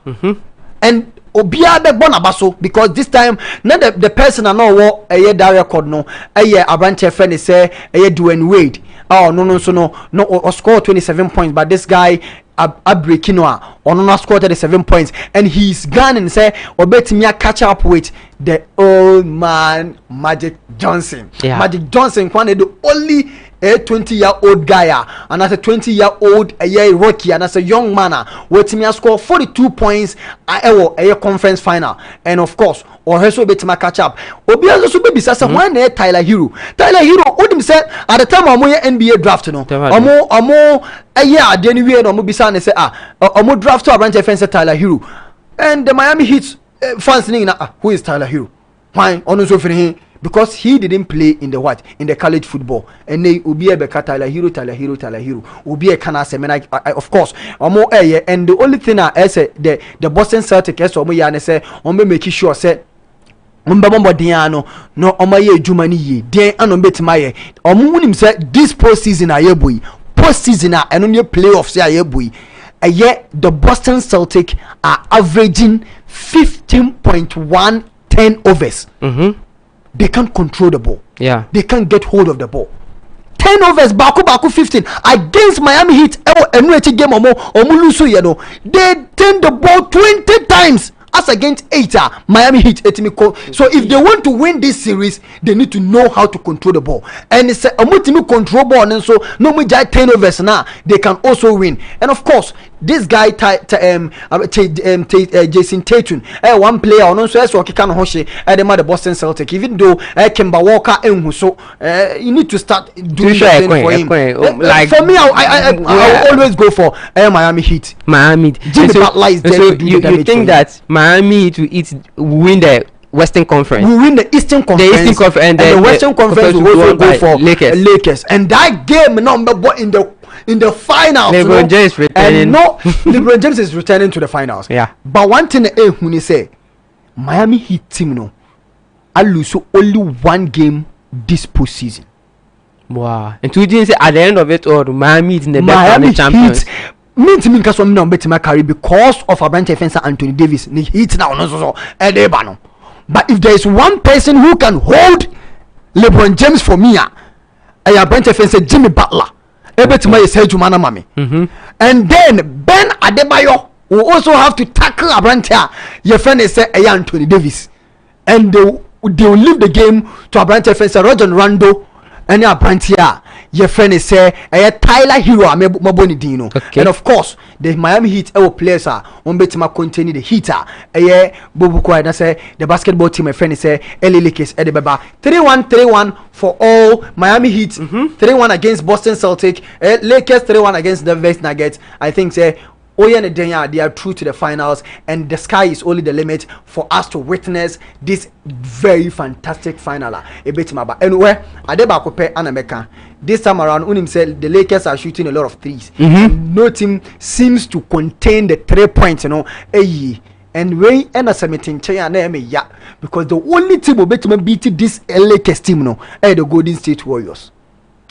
Speaker 5: and. Obia be bonabaso because this time not the person I know that record no a branch friend say Dwayne Wade. Oh no or score 27 points, but this guy a breaking no score 37 points and he's gone and say obetimi catch up with the old man Magic Johnson. Magic Johnson one the only a 20-year-old guy and as a 20-year-old rookie and as a young man waiting me score 42 points a conference final and of course or also bet my catch up obi also be say one Tyler Hero would say at the time omo NBA draft no omo then we no be say say omo draft to a branch defense Tyler Hero and the Miami Heat fans who is Tyler Hero why on so free because he didn't play in the college football and they will be a Tyler Hero will be a kana semina of course and the only thing I say the Boston Celtics say make sure say Diano no omaye jumani ye den anombet maye omunim say this postseason and only playoffs yet the Boston Celtic are averaging 15.110 overs. They can't control the ball.
Speaker 1: Yeah.
Speaker 5: They can't get hold of the ball. 10 overs, baku 15 against Miami Heat. Game they turn the ball 20 times. As against 8 Miami Heat. So if they want to win this series, they need to know how to control the ball. And it's a control ball, and so no more 10 overs now. They can also win. And of course, this guy Jason Tatum, one player on also as Rokikan Hoshi at the Boston Celtic. Even though Kemba Walker and so you need to start doing that for him. Like for me, I always go for Miami Heat.
Speaker 1: Miami.
Speaker 5: Jimmy Butler is there to do
Speaker 1: you think that Miami to win the Western Conference?
Speaker 5: We win the Eastern Conference.
Speaker 1: The Eastern Conference and
Speaker 5: the Western Conference will also go for
Speaker 1: Lakers.
Speaker 5: And that game number in the finals.
Speaker 1: LeBron James returning.
Speaker 5: And no, LeBron James is returning to the finals.
Speaker 1: Yeah.
Speaker 5: But one thing when you say Miami Heat team I lose only one game this postseason.
Speaker 1: Wow. And two didn't say at the end of it all, Miami is in the best champions.
Speaker 5: Me to me because I'm not betting my career because of a branch defense Anthony Davis. Heat now no. But if there is one person who can hold LeBron James for me, I branch defense Jimmy Butler. Everything say to Mana Mami. And then Ben Adebayo will also have to tackle a branch. Your friend is Anthony Davis, and they will leave the game to a branch defense Roger Rando. And your branch here. Your friend is Tyler Hero Maboni Dino. And of course, the Miami Heat players are on betima containing the heater. Bobu Kwai say the basketball team, my friend is LA Lakers at the Baba 3-1 for all Miami Heat, 3-1 against Boston Celtic, Lakers 3-1 against the Denver Nuggets. I think say Oya and Denya, they are through to the finals, and the sky is only the limit for us to witness this very fantastic final. Anyway, Adebakope Anameka. This time around, Unim said the Lakers are shooting a lot of threes. No team seems to contain the 3 points, and we end up submitting because the only team will beat this Lakers team, the Golden State Warriors.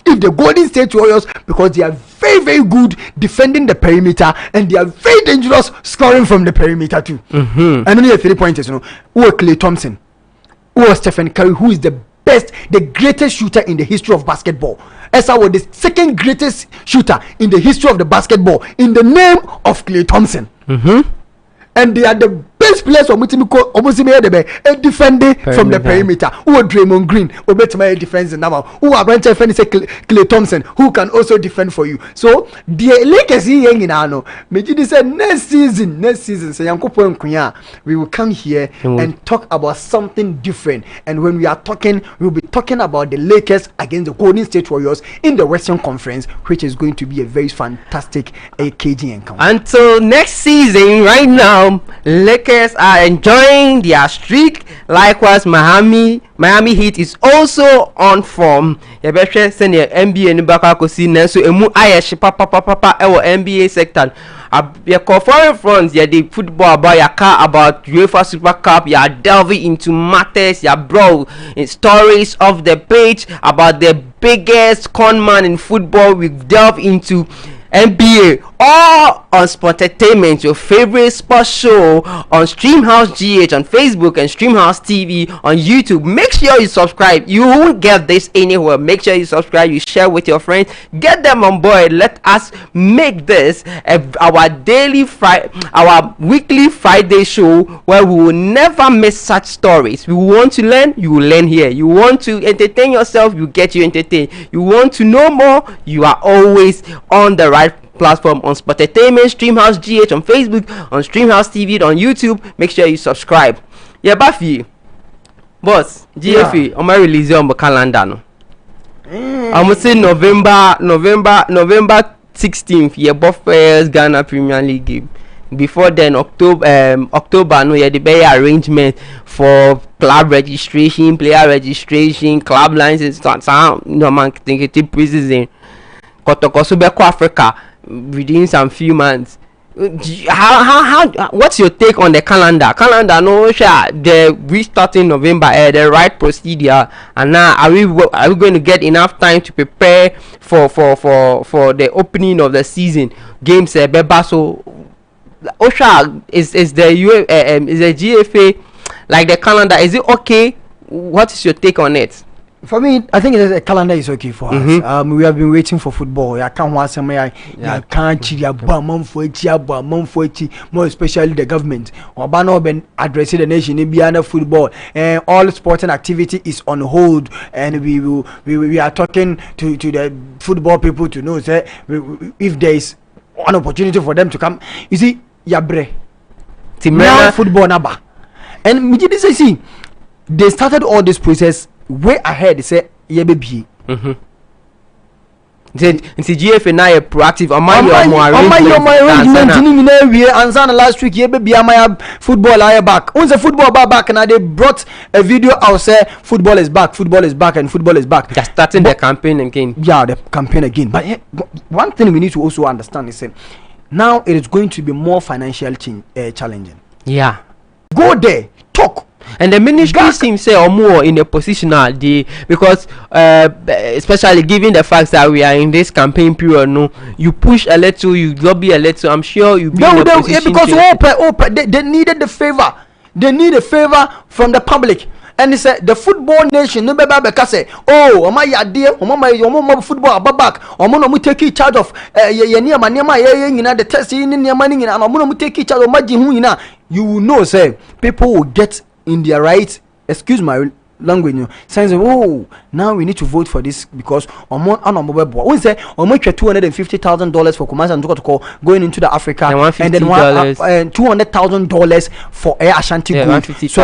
Speaker 5: If the Golden State Warriors, because they are very, very good defending the perimeter and they are very dangerous scoring from the perimeter too. And only the 3 pointers, who are Klay Thompson, who are Stephen Curry, who is the best, the greatest shooter in the history of basketball. Esa was the second greatest shooter in the history of the basketball in the name of Klay Thompson. And they are the best players of Mutimiko defending from the perimeter. Who are Draymond Green, who defense now. Who are Branch Klay Thompson, who can also defend for you. So the Lakers Meji said next season, we will come here and talk about something different. And when we are talking, we'll be talking about the Lakers against the Golden State Warriors in the Western Conference, which is going to be a very fantastic AKG encounter.
Speaker 1: Until next season, right now, Lakers are enjoying their streak. Likewise, Miami Heat is also on form. Yebeshe send the NBA ni baka kosi nenso emu ayeshi papa ewo NBA sector. Your foreign fronts, yeah, the football about your car about UEFA Super Cup, you are delving into matters, you bro in stories of the page about the biggest con man in football. We delve into NBA, all on Sport Entertainment, your favorite sports show on Streamhouse GH on Facebook and Streamhouse TV on YouTube. Make sure you subscribe. You won't get this anywhere. Make sure you subscribe, you share with your friends, get them on board. Let us make this our weekly Friday show where we will never miss such stories. We want to learn, you will learn here. You want to entertain yourself, you get you entertained. You want to know more, you are always on the right platform on Sport Entertainment, Streamhouse GH on Facebook, on Streamhouse TV on YouTube. Make sure you subscribe. Yeah, Buffy, boss, GFA on my release on the calendar. No, I'm gonna say November 16th. Yeah, both players Ghana Premier League game. Before then, October, no, yeah, the better arrangement for club registration, player registration, club license. No man think it pre-season. Kotoko Subeko Africa within some few months. How what's your take on the calendar? No sure the restarting November, the right procedure, and now are we going to get enough time to prepare for the opening of the season games? Beba, so Osha is the is the GFA like the calendar, is it okay? What is your take on it?
Speaker 5: For me, I think the calendar is okay for us. We have been waiting for football. I can't watch some. I can't more especially the government. Obano been addressing the nation in beyond football, and all sporting activity is on hold. And we are talking to the football people to know say if there is an opportunity for them to come. You see, yabre. Now football naba, and me just see they started all this process way ahead. They say yeah baby.
Speaker 1: Nti GFA na ye proactive my
Speaker 5: arrangement last week yeah baby my football are back. Once the football back and they brought a video out say football is back and football is back.
Speaker 1: They're starting the campaign again.
Speaker 5: Yeah, the campaign again. But one thing we need to also understand is now it is going to be more financially challenging.
Speaker 1: Yeah.
Speaker 5: Go there, talk.
Speaker 1: And the ministry seems say or more in a position now because especially given the fact that we are in this campaign period, no, you push a little, you lobby a little. I'm sure you be in a position
Speaker 5: because they needed the favor. They need a favor from the public. And he said the football nation no beba beka say oh my idea my football back omo take charge of ye niam nyina the test ni niam ni nyina omo take charge of maji hu nyina. You will know say people will get in their right, excuse my language, saying oh now we need to vote for this because we say $250,000 for Kumasi and Toko going into the Africa and then $200,000 for Air Ashanti Group. So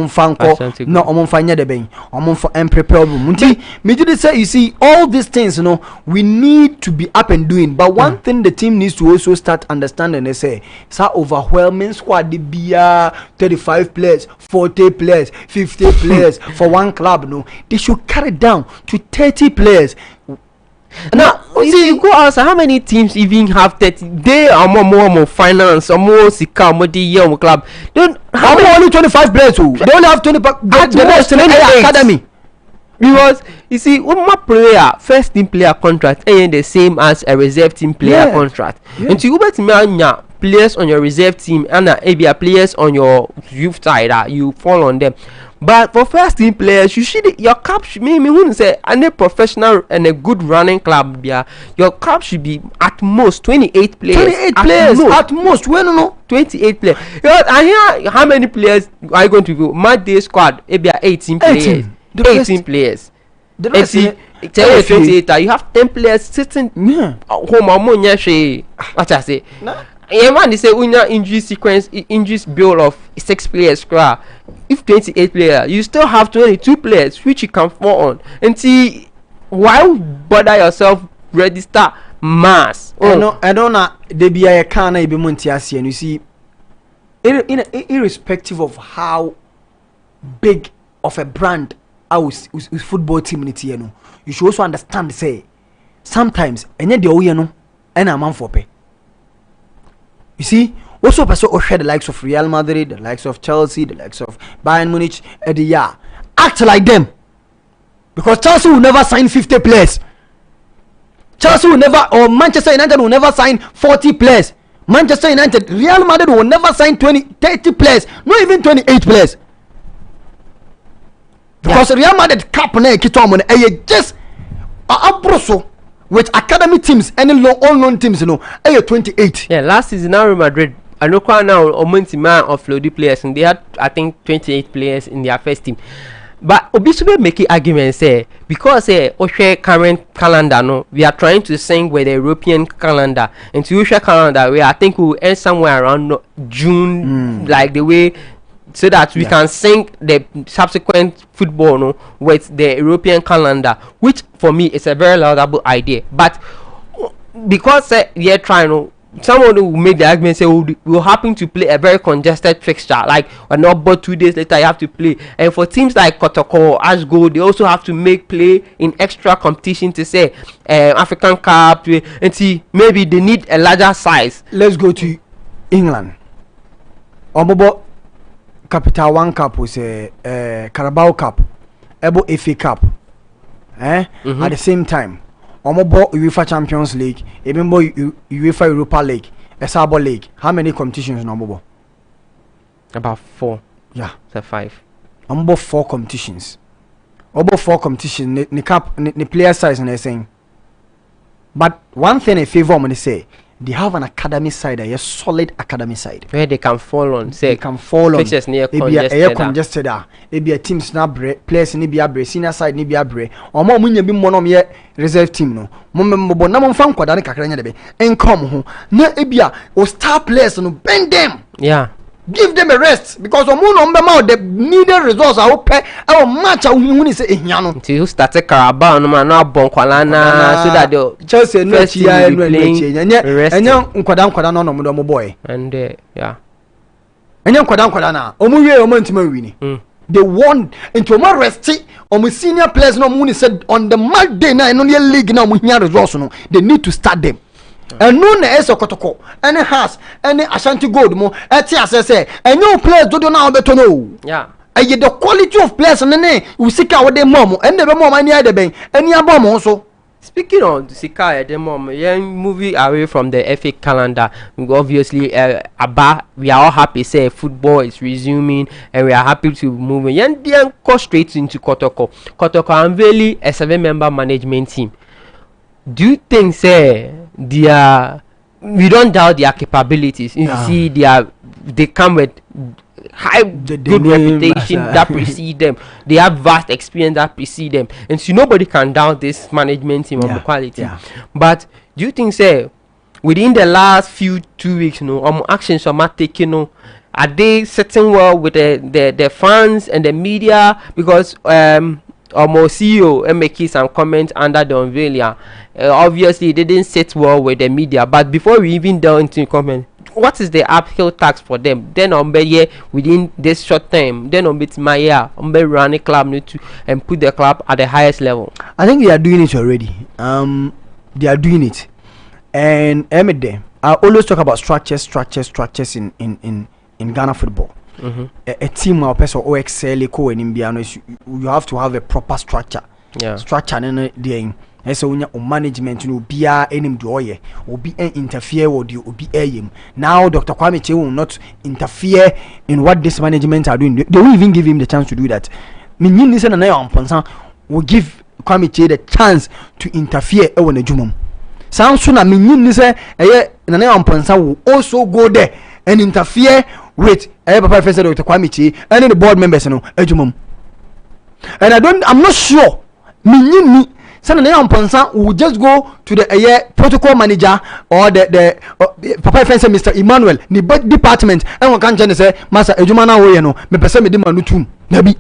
Speaker 5: Fanko no Fanya de Bain for prepare me did say you see all these things we need to be up and doing, but one thing the team needs to also start understanding is say overwhelming squad the beer 35 players 40 players 50 players for one club. They should carry down to 30 players.
Speaker 1: Now you go ask how many teams even have 30. They are more finance or more sika more the young club. Don't
Speaker 5: have only 25 players who they only have 25 the best in the academy.
Speaker 1: Because you see my player first team player contract ain't the same as a reserve team player contract. And you bet me players on your reserve team and ABA players on your youth side you fall on them. But for first team players, you should your cap should me wouldn't say any professional and a good running club your cap should be at most 28 players.
Speaker 5: 28 players at most. When no
Speaker 1: 28 players. I hear how many players are you going to go? My day squad maybe 18 players. 18 players.
Speaker 5: The rest
Speaker 1: 28 you have 10 players sitting home ammonia she what I say. Man, they say unya injury sequence, injury bill of 6 players. If 28 players, you still have 22 players which you can fall on. And see, why bother yourself register mass?
Speaker 5: I don't know. They be a kana be montiasi, and you see, irrespective of how big of a brand our football team in you should also understand. Say sometimes, and then the and a man for pay. You see, also the likes of Real Madrid, the likes of Chelsea, the likes of Bayern Munich, act like them. Because Chelsea will never sign 50 players. Chelsea will never, or Manchester United will never sign 40 players. Manchester United, Real Madrid will never sign 30 players, not even 28 players. Because Real Madrid cap just abroso. With academy teams, any loan teams, 28.
Speaker 1: Yeah, last season Real Madrid, I know quite now man of Flody players, and they had I think 28 players in their first team. But obviously making arguments say because current calendar we are trying to sync with the European calendar, and to European calendar where I think we'll end somewhere around June, like the way. So that we can sync the subsequent football with the European calendar, which for me is a very laudable idea. But because we are trying someone will make the argument say we'll happen to play a very congested fixture, like or not, but 2 days later you have to play. And for teams like Kotoko, Ash Gold, they also have to make play in extra competition to say African Cup, and see maybe they need a larger size.
Speaker 5: Let's go to England. Omobo Capital One Cup was a Carabao Cup, Ebo FA Cup. At the same time, Omobo UEFA Champions League, even UEFA Europa League, Esabo League. How many competitions no Omobo?
Speaker 1: About 4.
Speaker 5: Yeah,
Speaker 1: so 5.
Speaker 5: Omobo 4 competitions. Omobo 4 competitions. The cap, the player size, and saying. But one thing I favor when they say, they have an academy side, a solid academy side
Speaker 1: where they can fall on. Say
Speaker 5: they can fall on.
Speaker 1: Fixtures near
Speaker 5: congested. Maybe a teams na players ni be abre, senior side ni be abre. Or more munya bi monom ye reserve team no. Mo na mo fan kwada ne kakra nya de be. Income ho. Na ebia o star players no bend them.
Speaker 1: Yeah.
Speaker 5: Give them a rest because omo no mbema the needed resource a wo pe e match a hu ni say ehia no.
Speaker 1: Till you start Carabao no man no bon kwala na so that the
Speaker 5: Chelsea no chia no enya nkwada no no mo boy.
Speaker 1: And yeah.
Speaker 5: Enya nkwada na omo wie omo ntima wini. They won into omo rest omo senior players no mo ni said on the match day na no league na omo hia resource no they need to start them. And no na eso kotoko any has any Ashanti Gold mo eti asese enyo players dodo na obeto no.
Speaker 1: Yeah.
Speaker 5: Aye the quality of players ne usika wo de mom and be mom ani ade ben ani abom so.
Speaker 1: Speaking of Sika at the moment, yeah, moving away from the FA calendar, obviously, we are all happy. Say football is resuming, and we are happy to move. And then go straight into Kotoko. Kotoko unveiling a 7-member management team. Do you think, say, we don't doubt their capabilities? You see, they come with high good reputation that precede them. They have vast experience that precede them, and so nobody can doubt this management team of the quality. But do you think, say, within the last 2 weeks, actions are taken, are they sitting well with the fans and the media? Because almost CEO making some comments under the unveiling, obviously they didn't sit well with the media. But before we even delve into comment, what is the uphill task for them? Then on within this short time, then on Maya run a club to and put the club at the highest level.
Speaker 5: I think they are doing it already. They are doing it, and I always talk about structures in Ghana football. A team or person or excel you have to have a proper structure. Structure and so when your management no be enim doye will be interfere with you will be aim. Now Dr. Kwame Che will not interfere in what this management are doing. They will even give him the chance to do that. Minyin listen and I will give Kwame Che the chance to interfere when the jumum. Sounds soon a minyin listen will also go there and interfere with Professor Dr. Kwame Che and the board members no ejumum. And I'm not sure minyin Ponsa will just go to the protocol manager or the Papa Fence Mr. Emmanuel, the department, and we can say, Master Ejumana Wayano, me person me dimanutum, Nabi.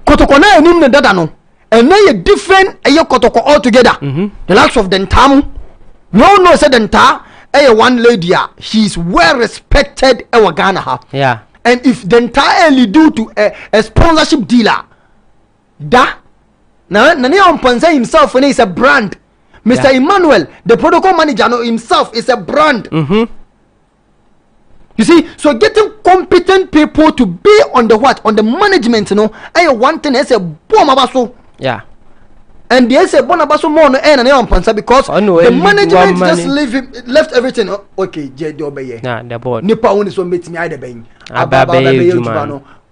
Speaker 5: Kotoko na enim ne dada no, and now a different Kotoko altogether. The likes of Dentamu, we all know said Denta, one lady, she's well respected in Ghana.
Speaker 1: Yeah. And
Speaker 5: if Denta only due to a sponsorship dealer, now, Ponsa himself is a brand. Mr. Emmanuel, the protocol manager, himself is a brand. You see, so getting competent people to be on the what? On the management, I want to say, boom,
Speaker 1: yeah.
Speaker 5: And they say, bonabaso more and Ponsa because the management just left everything. Okay, J. Dobey.
Speaker 1: Nah, the board.
Speaker 5: Nipa only so meet me either bang.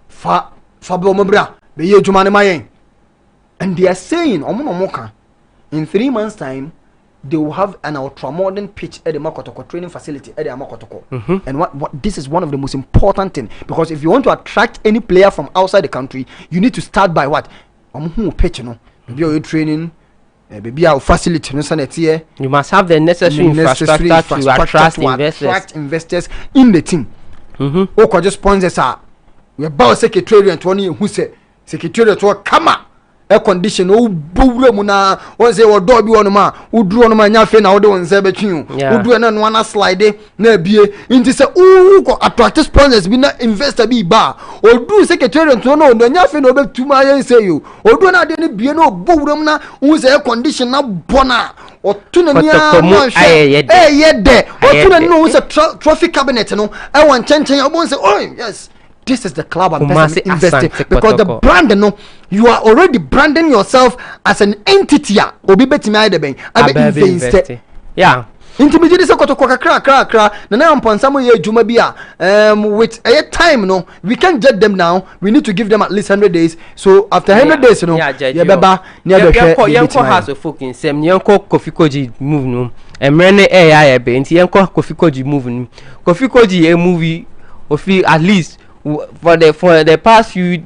Speaker 5: Fabio Mobra, the year Jumani. And they are saying, in 3 months' time, they will have an ultra-modern pitch at the Makotoko training facility at the Makotoko. And what this is one of the most important things, because if you want to attract any player from outside the country, you need to start by what? Pitch, maybe your training, maybe our facility.
Speaker 1: You must have the necessary infrastructure to attract
Speaker 5: investors in the team. Just sponsors are we about secretary and Tony who said secretary to come air condition o bowura mu na won say wo do bi wonu ma wo duro no ma nya fe na wo de won say betwi wo duro na no na slide na bie nti say o ko attract sponsors bi na investor bi ba o du secretary no no nya fe na obetu ma yen say you o duro na de ne bie na o bowura mu na wo say air condition na bona o tuna nia mo yede o tuna no wo say trophy cabinet no e won chenchen o bon say oh yes. This is the club I'm investing because the brand, you are already branding yourself as an entity. Obi betimi ide ben abe invest.
Speaker 1: Yeah.
Speaker 5: Intimidate se koto kra na amponsa mo ye adwuma bi with a time no we can't judge them now. We need to give them at least 100 days. So after 100 days ye beba na be hwe
Speaker 1: yanko has of folk in sem yanko Kofi Koji move no emrene AI be nti yanko Kofi Koji move no Kofi Koji e movie ofi at least for the past few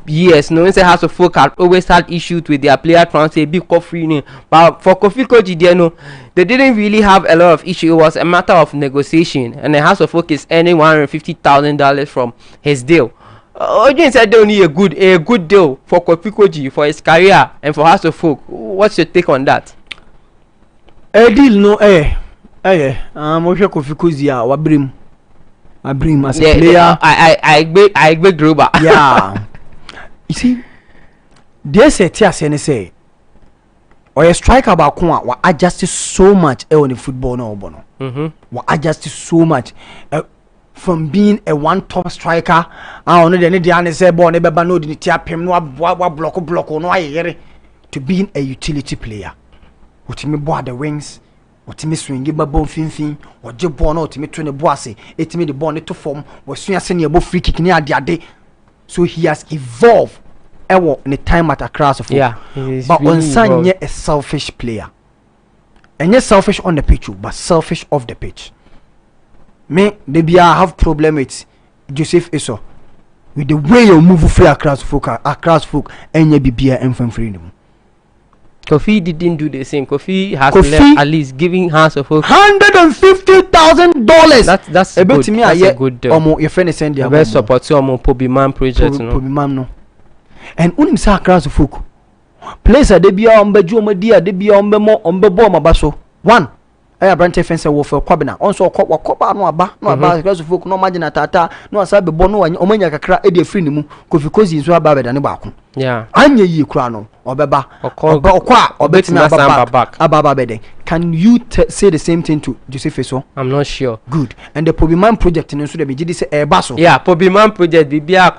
Speaker 1: years, no one say House of Folk had always had issues with their player transfer, big free. But for Kofi Koji, they didn't really have a lot of issue. It was a matter of negotiation, and the House of Folk is earning $150,000 from his deal. Audience said they don't need a good deal for Kofi Koji for his career and for House of Folk. What's your take on that?
Speaker 5: A deal no Kofi Koji wabrim. I bring him as a player.
Speaker 1: I agree, Gruber.
Speaker 5: Yeah. You see, they say, or a striker about Kwa, wa adjusted so much on the football no bono. Wa adjusted so much from being a one top striker. I don't know the other say born never no the tap him no block no to being a utility player. What me board the wings. Otimi swingi ba bon finfin oje ball na otimi to ne boase etimi the ball ne to form wasua se ne abo free kick ne ade so he has evolved ewo in the time at across of
Speaker 1: yeah
Speaker 5: but on sanye a selfish player and yes selfish on the pitch but selfish off the pitch me they be I have problem with Joseph Eso with the way you move free across folk and you be enfam free no.
Speaker 1: Kofi didn't do the same. Kofi has left at least giving House of Folk
Speaker 5: $150,000.
Speaker 1: That's a good deal.
Speaker 5: Your friend is sending
Speaker 1: the best support to Pobiman project.
Speaker 5: Pobiman no. And unim sa House of Folk. Place a debia ombeju omedia debia ombemo ombebo mabaso. One. Aya brante fence wo for kwabena. Onso kwaba no aba House of Folk no margin tata no asabe bo no omanya kakra e de free ni mu. Kofi Kozi nso aba beda ne baako.
Speaker 1: Yeah.
Speaker 5: Anye yi kura no. Obeba can you say the same thing to Joseph Eso?
Speaker 1: I'm not sure.
Speaker 5: Good. And the Pobiman project in the Mijidi say Basso.
Speaker 1: Yeah, Pobiman project Bibia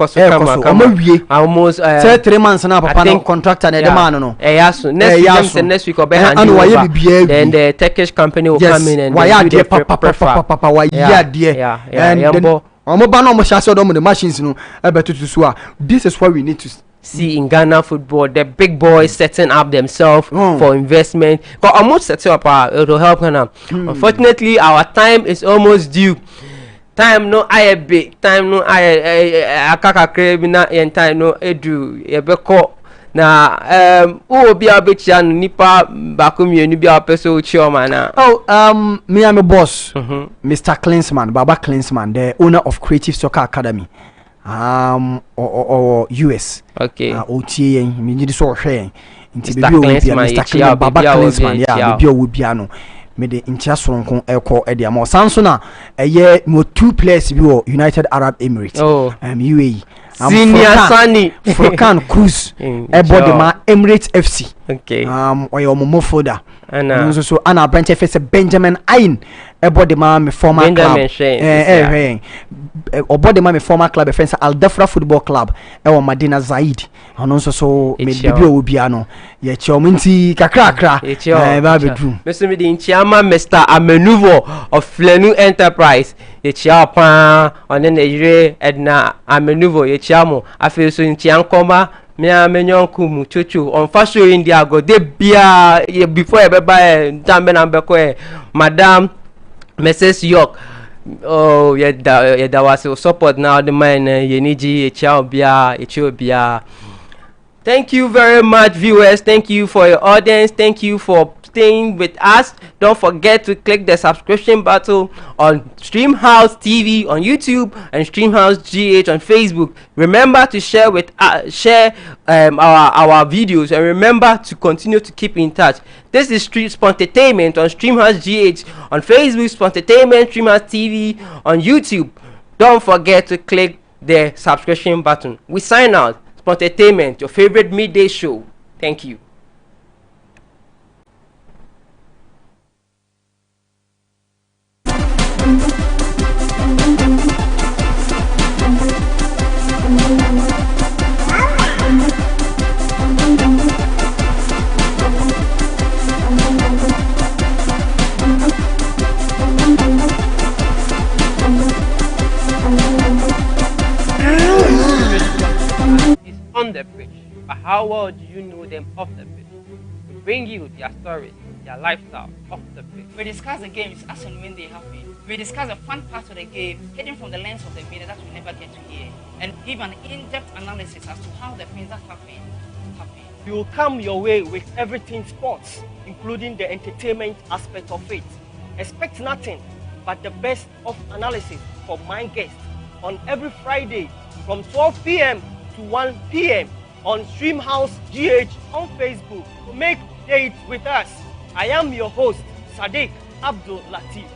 Speaker 1: almost
Speaker 5: 3 months now papa contractor and the man no.
Speaker 1: Next week then the Turkish company will come in and
Speaker 5: why dear papa why dear and the machines no this is what we need to
Speaker 1: see in Ghana football, the big boys setting up themselves for investment. But almost setting up it will help Ghana. Unfortunately, our time is almost due. Time no I big time no I kaka krabina and time no edu ebeko na be a bit chan nipa bakumi ni be a person chairman na.
Speaker 5: Me and my boss, Mr. Klinsman, Baba Klinsman, the owner of Creative Soccer Academy. Or US.
Speaker 1: Okay.
Speaker 5: OTA me need so hwe. Nti be Mr. Klinsman, Baba Klinsman, yeah, be o biano. Me de incha soronko eko e de am. Sanso na eye mo 2 players bi o United Arab Emirates. UAE.
Speaker 1: Senior SANE
Speaker 5: Furkan Cruz body ma Emirates FC.
Speaker 1: Okay.
Speaker 5: Oyo mo foda.
Speaker 1: Ana
Speaker 5: so ana branch FC Benjamin Ain body ma me former
Speaker 1: Benjamin
Speaker 5: club. Body ma me former club friends Al Defra Football Club e Madina Zaid. Ono so me bibi o bia no ye chomnti kakra ba bedroom.
Speaker 1: Me so me the chairman Mr. Amenuvo of Flenu Enterprise. Ye chiapa on the Nigeria Edna Amenuvo ye chiamo afi so nchiankoma me amenyonku mu chuchu on fashion India go de bia before e be buy tambe na be ko Madam Mrs. York. Oh yeah, that was support now the man yeniji ye chao bia Thank you very much, viewers. Thank you for your audience. Thank you for staying with us. Don't forget to click the subscription button on Streamhouse TV on YouTube and Streamhouse GH on Facebook. Remember to share with our videos, and remember to continue to keep in touch. This is Street Spontainment on Streamhouse GH on Facebook, Spontainment Streamhouse TV on YouTube. Don't forget to click the subscription button. We sign out. Spontainment, your favorite midday show. Thank you.
Speaker 4: On the pitch, but how well do you know them off the pitch? We bring you their stories, their lifestyle off the pitch.
Speaker 2: We discuss the games as and when they happen. We discuss the fun parts of the game hidden from the lens of the media that we never get to hear, and give an in-depth analysis as to how the things that happen.
Speaker 3: We will come your way with everything sports, including the entertainment aspect of it. Expect nothing but the best of analysis from my guests on every Friday from 12 p.m. to 1 p.m. on Streamhouse GH on Facebook. Make dates with us. I am your host, Sadiq Abdul Latif.